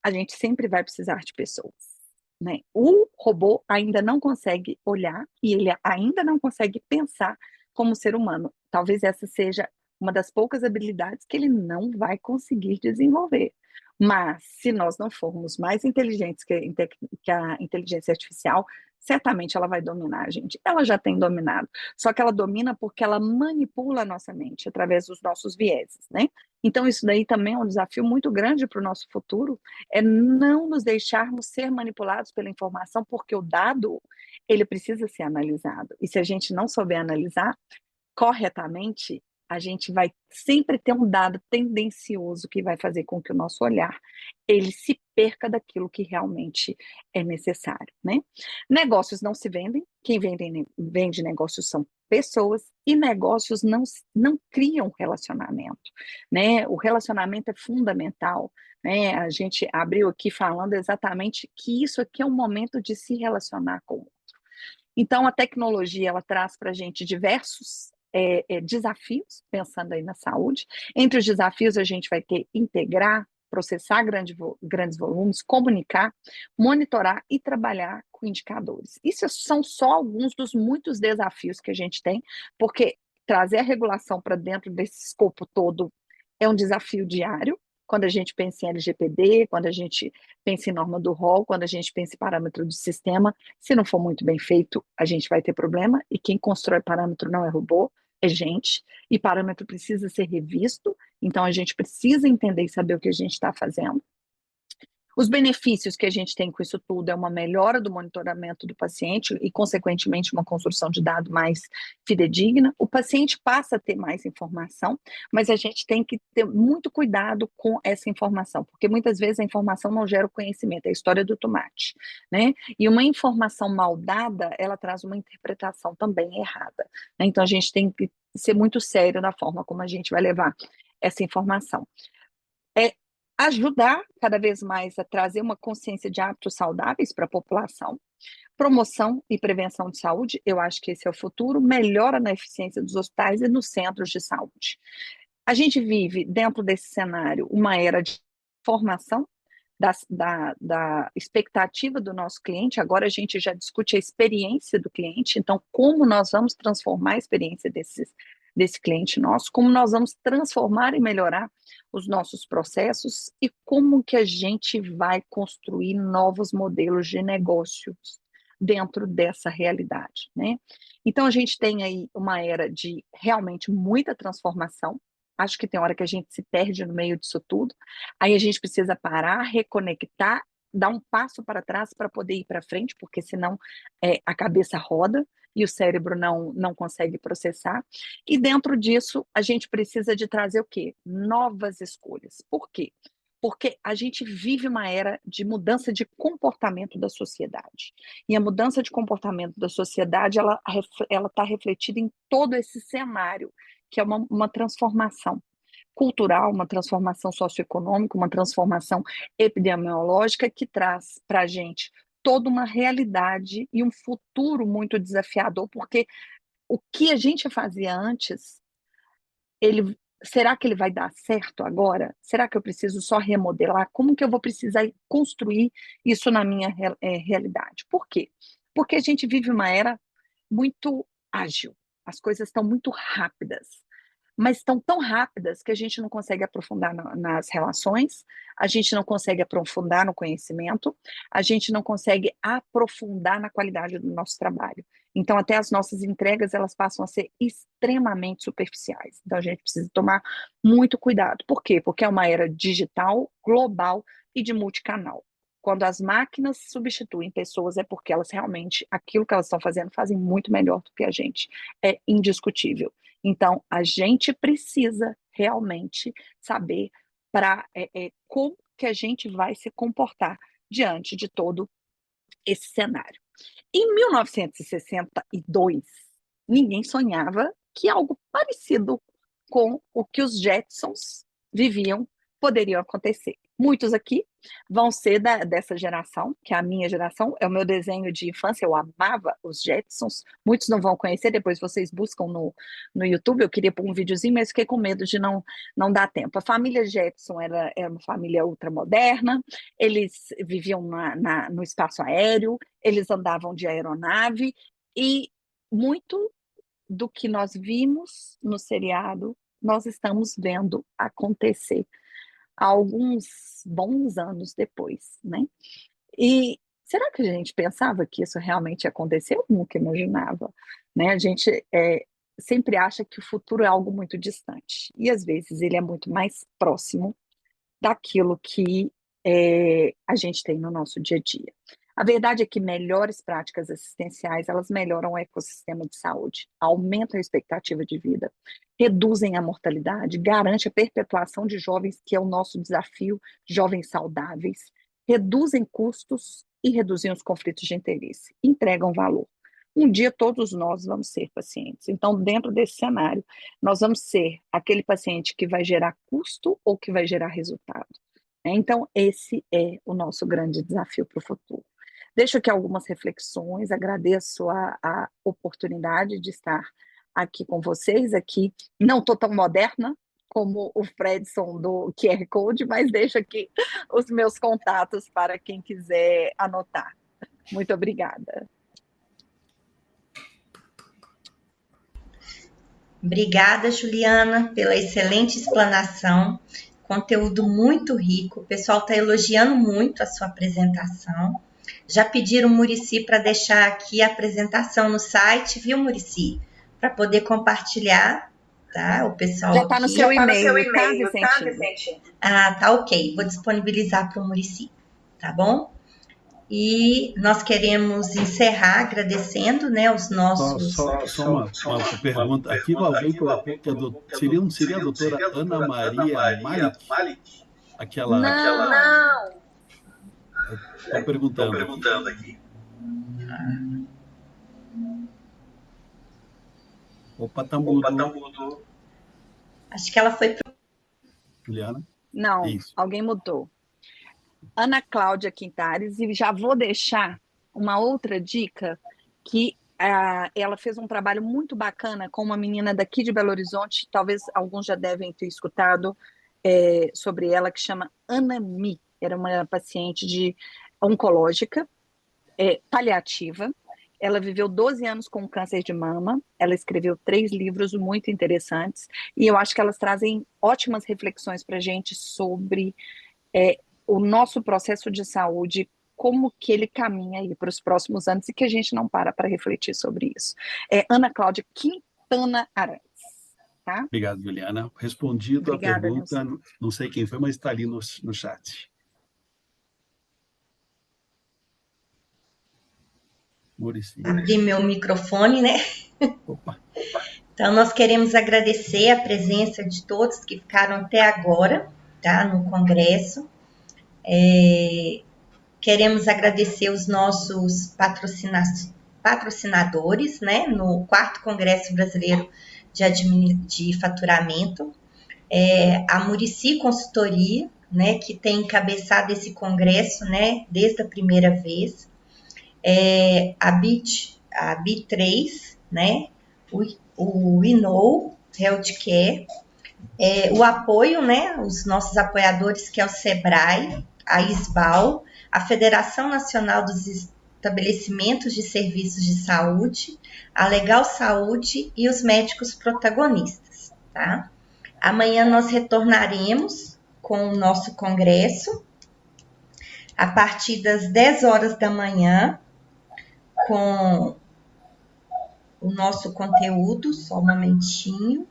F: a gente sempre vai precisar de pessoas. Né? O robô ainda não consegue olhar e ele ainda não consegue pensar como ser humano. Talvez essa seja uma das poucas habilidades que ele não vai conseguir desenvolver. Mas, se nós não formos mais inteligentes que a inteligência artificial, certamente ela vai dominar a gente. Ela já tem dominado, só que ela domina porque ela manipula a nossa mente através dos nossos vieses, né? Então, isso daí também é um desafio muito grande para o nosso futuro, é não nos deixarmos ser manipulados pela informação, porque o dado, ele precisa ser analisado. E se a gente não souber analisar corretamente, a gente vai sempre ter um dado tendencioso que vai fazer com que o nosso olhar ele se perca daquilo que realmente é necessário, né? Negócios não se vendem, quem vende negócios são pessoas e negócios não criam relacionamento, né? O relacionamento é fundamental, né? A gente abriu aqui falando exatamente que isso aqui é um momento de se relacionar com o outro. Então, a tecnologia, ela traz para a gente diversos desafios, pensando aí na saúde. Entre os desafios, a gente vai ter integrar, processar grandes volumes, comunicar, monitorar e trabalhar com indicadores. Isso são só alguns dos muitos desafios que a gente tem, porque trazer a regulação para dentro desse escopo todo é um desafio diário, quando a gente pensa em LGPD, quando a gente pensa em norma do rol, quando a gente pensa em parâmetro do sistema, se não for muito bem feito, a gente vai ter problema, e quem constrói parâmetro não é robô, é gente, e parâmetro precisa ser revisto, então a gente precisa entender e saber o que a gente está fazendo. Os benefícios que a gente tem com isso tudo é uma melhora do monitoramento do paciente e, consequentemente, uma construção de dado mais fidedigna. O paciente passa a ter mais informação, mas a gente tem que ter muito cuidado com essa informação, porque muitas vezes a informação não gera o conhecimento, é a história do tomate, né? E uma informação mal dada, ela traz uma interpretação também errada, né? Então, a gente tem que ser muito sério na forma como a gente vai levar essa informação. Ajudar cada vez mais a trazer uma consciência de hábitos saudáveis para a população, promoção e prevenção de saúde, eu acho que esse é o futuro, melhora na eficiência dos hospitais e nos centros de saúde. A gente vive, dentro desse cenário, uma era de formação da expectativa do nosso cliente, agora a gente já discute a experiência do cliente, então como nós vamos transformar a experiência desse cliente nosso, como nós vamos transformar e melhorar os nossos processos e como que a gente vai construir novos modelos de negócios dentro dessa realidade, né? Então, a gente tem aí uma era de realmente muita transformação. Acho que tem hora que a gente se perde no meio disso tudo. Aí a gente precisa parar, reconectar, dar um passo para trás para poder ir para frente, porque senão a cabeça roda e o cérebro não consegue processar. E dentro disso, a gente precisa de trazer o quê? Novas escolhas. Por quê? Porque a gente vive uma era de mudança de comportamento da sociedade. E a mudança de comportamento da sociedade, ela está refletida em todo esse cenário, que é uma transformação cultural, uma transformação socioeconômica, uma transformação epidemiológica que traz para a gente toda uma realidade e um futuro muito desafiador, porque o que a gente fazia antes, será que ele vai dar certo agora? Será que eu preciso só remodelar? Como que eu vou precisar construir isso na minha realidade? Por quê? Porque a gente vive uma era muito ágil, as coisas estão muito rápidas, mas estão tão rápidas que a gente não consegue aprofundar nas relações, a gente não consegue aprofundar no conhecimento, a gente não consegue aprofundar na qualidade do nosso trabalho. Então, até as nossas entregas, elas passam a ser extremamente superficiais. Então, a gente precisa tomar muito cuidado. Por quê? Porque é uma era digital, global e de multicanal. Quando as máquinas substituem pessoas, é porque elas realmente, aquilo que elas estão fazendo, fazem muito melhor do que a gente. É indiscutível. Então, a gente precisa realmente saber como que a gente vai se comportar diante de todo esse cenário. Em 1962, ninguém sonhava que algo parecido com o que os Jetsons viviam poderia acontecer. Muitos aqui vão ser dessa geração, que é a minha geração, é o meu desenho de infância, eu amava os Jetsons, muitos não vão conhecer, depois vocês buscam no YouTube, eu queria pôr um videozinho, mas fiquei com medo de não dar tempo. A família Jetson era uma família ultramoderna, eles viviam no espaço aéreo, eles andavam de aeronave, e muito do que nós vimos no seriado, nós estamos vendo acontecer alguns bons anos depois, né? E será que a gente pensava que isso realmente ia acontecer? Eu nunca imaginava, né? A gente sempre acha que o futuro é algo muito distante, e às vezes ele é muito mais próximo daquilo que a gente tem no nosso dia a dia. A verdade é que melhores práticas assistenciais, elas melhoram o ecossistema de saúde, aumentam a expectativa de vida, reduzem a mortalidade, garante a perpetuação de jovens, que é o nosso desafio, jovens saudáveis, reduzem custos e reduzem os conflitos de interesse, entregam valor. Um dia todos nós vamos ser pacientes. Então, dentro desse cenário, nós vamos ser aquele paciente que vai gerar custo ou que vai gerar resultado. Então, esse é o nosso grande desafio para o futuro. Deixo aqui algumas reflexões, agradeço a oportunidade de estar aqui com vocês, aqui não estou tão moderna como o Fredson do QR Code, mas deixo aqui os meus contatos para quem quiser anotar. Muito obrigada.
C: Obrigada, Juliana, pela excelente explanação, conteúdo muito rico, o pessoal está elogiando muito a sua apresentação. Já pediram o Muricy para deixar aqui a apresentação no site, viu, Muricy? Para poder compartilhar, tá? O pessoal
F: já está no seu e-mail, tá,
C: Vicentino? Ah, tá ok. Vou disponibilizar para o Muricy, tá bom? E nós queremos encerrar agradecendo, né, os nossos...
B: Só uma pergunta. Aqui alguém colocou que seria a doutora Ana Maria Malik?
F: Não.
B: Estão perguntando aqui. Opa, tá mudo.
C: Acho que ela foi...
B: Juliana?
F: Não, isso. Alguém mudou. Ana Cláudia Quintares, e já vou deixar uma outra dica, que ela fez um trabalho muito bacana com uma menina daqui de Belo Horizonte, talvez alguns já devem ter escutado sobre ela, que chama Ana Mi, era uma paciente oncológica, paliativa. Ela viveu 12 anos com câncer de mama, ela escreveu 3 livros muito interessantes, e eu acho que elas trazem ótimas reflexões para a gente sobre o nosso processo de saúde como que ele caminha aí para os próximos anos e que a gente não para refletir sobre isso. Ana Cláudia Quintana Arantes. Tá?
B: Obrigado, Juliana. Respondido a
F: Obrigada,
B: pergunta,
F: Nilson.
B: não sei quem foi, mas está ali no chat. Muricy.
C: Abri meu microfone, né?
B: Opa.
C: Então, nós queremos agradecer a presença de todos que ficaram até agora, tá, no Congresso. Queremos agradecer os nossos patrocinadores, né, no 4º Congresso Brasileiro de Faturamento, a Muricy Consultoria, né, que tem encabeçado esse congresso, né, desde a primeira vez, a B3, né, o Inou Healthcare, o apoio, né, os nossos apoiadores, que é o SEBRAE, a ISBAL, a Federação Nacional dos Estabelecimentos de Serviços de Saúde, a Legal Saúde e os médicos protagonistas, tá? Amanhã nós retornaremos com o nosso congresso, a partir das 10 horas da manhã, com o nosso conteúdo, só um momentinho.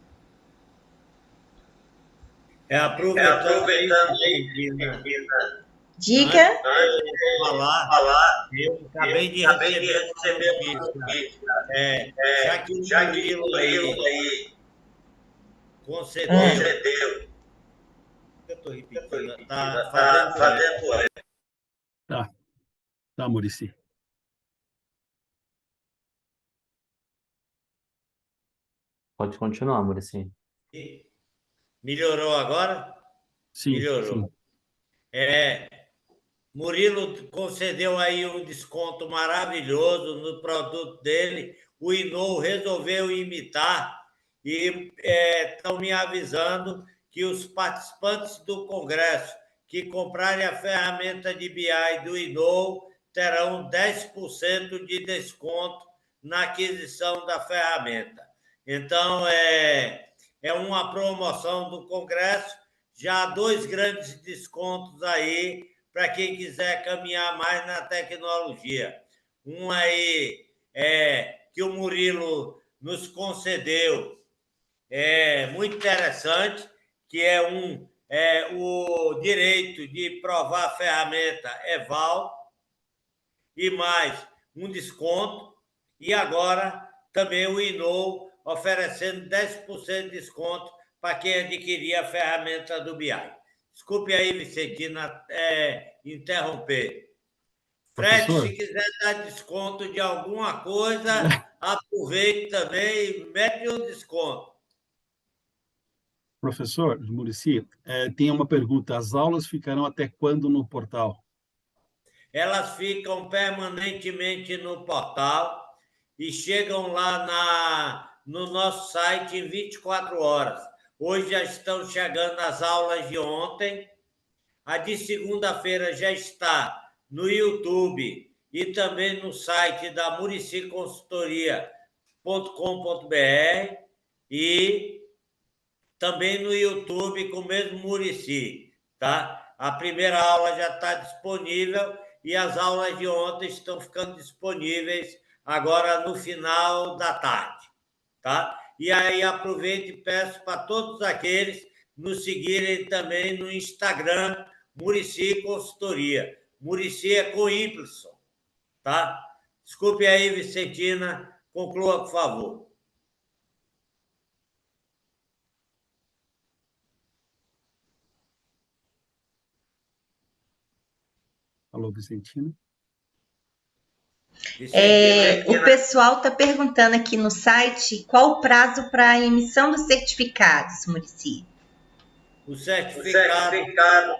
A: Aproveitando aí,
C: Diga.
A: Antes de falar, eu acabei de receber uma notícia. Já que o Murilo aí concedeu, eu estou repetindo, está fazendo.
B: Tá, Muricy.
H: Pode continuar, Muricy.
A: Melhorou agora?
B: Sim,
A: Melhorou.
B: sim.
A: Murilo concedeu aí um desconto maravilhoso no produto dele. O Inou resolveu imitar e estão me avisando que os participantes do Congresso que comprarem a ferramenta de BI do Inou terão 10% de desconto na aquisição da ferramenta. Então, é uma promoção do Congresso, já 2 grandes descontos aí para quem quiser caminhar mais na tecnologia. Um aí que o Murilo nos concedeu, muito interessante, que é o direito de provar a ferramenta EVAL, e mais um desconto, e agora também o Inou oferecendo 10% de desconto para quem adquirir a ferramenta do BI. Desculpe aí, Vicentina, interromper. Fred,
B: Professor?
A: se quiser dar desconto de alguma coisa, aproveite também e mete o desconto.
B: Professor Muricy, tem uma pergunta. As aulas ficarão até quando no portal?
A: Elas ficam permanentemente no portal e chegam lá no nosso site em 24 horas. Hoje já estão chegando as aulas de ontem. A de segunda-feira já está no YouTube e também no site da muricyconsultoria.com.br e também no YouTube com o mesmo Muricy, tá? A primeira aula já está disponível e as aulas de ontem estão ficando disponíveis agora no final da tarde, tá? E aí aproveito e peço para todos aqueles nos seguirem também no Instagram, Muricy Consultoria. Muricy é com Y, tá? Desculpe aí, Vicentina, conclua, por favor.
B: Alô, Vicentina?
C: O pessoal está perguntando aqui no site qual o prazo para a emissão dos certificados, Muricy.
A: O certificado,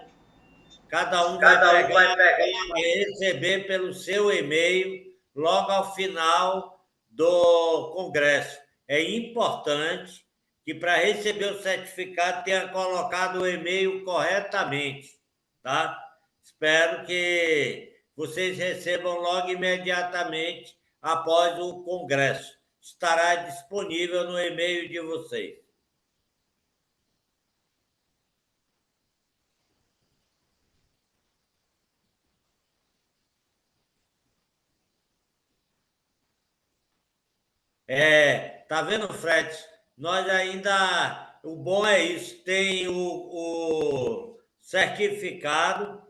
A: cada um vai pegar e receber pelo seu e-mail logo ao final do congresso. É importante que, para receber o certificado, tenha colocado o e-mail corretamente, tá? Espero que vocês recebam logo imediatamente após o congresso. Estará disponível no e-mail de vocês. Tá vendo, Fred? Nós ainda, o bom é isso, tem o certificado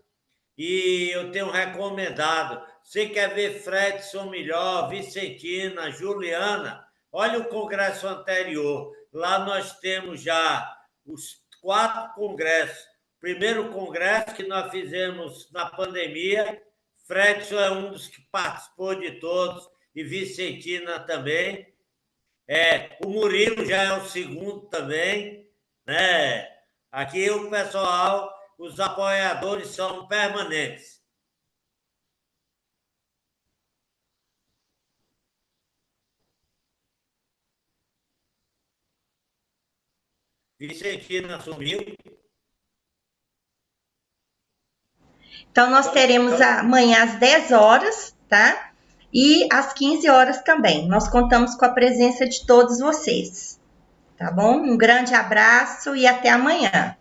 A: e eu tenho recomendado. Você quer ver Fredson melhor, Vicentina, Juliana? Olha o congresso anterior. Lá nós temos já os 4 congressos. Primeiro congresso que nós fizemos na pandemia, Fredson é um dos que participou de todos, e Vicentina também. O Murilo já é o segundo também, né? Aqui o pessoal, os apoiadores são permanentes. Vicentina sumiu.
C: Então, nós teremos amanhã às 10 horas, tá? E às 15 horas também. Nós contamos com a presença de todos vocês, tá bom? Um grande abraço e até amanhã.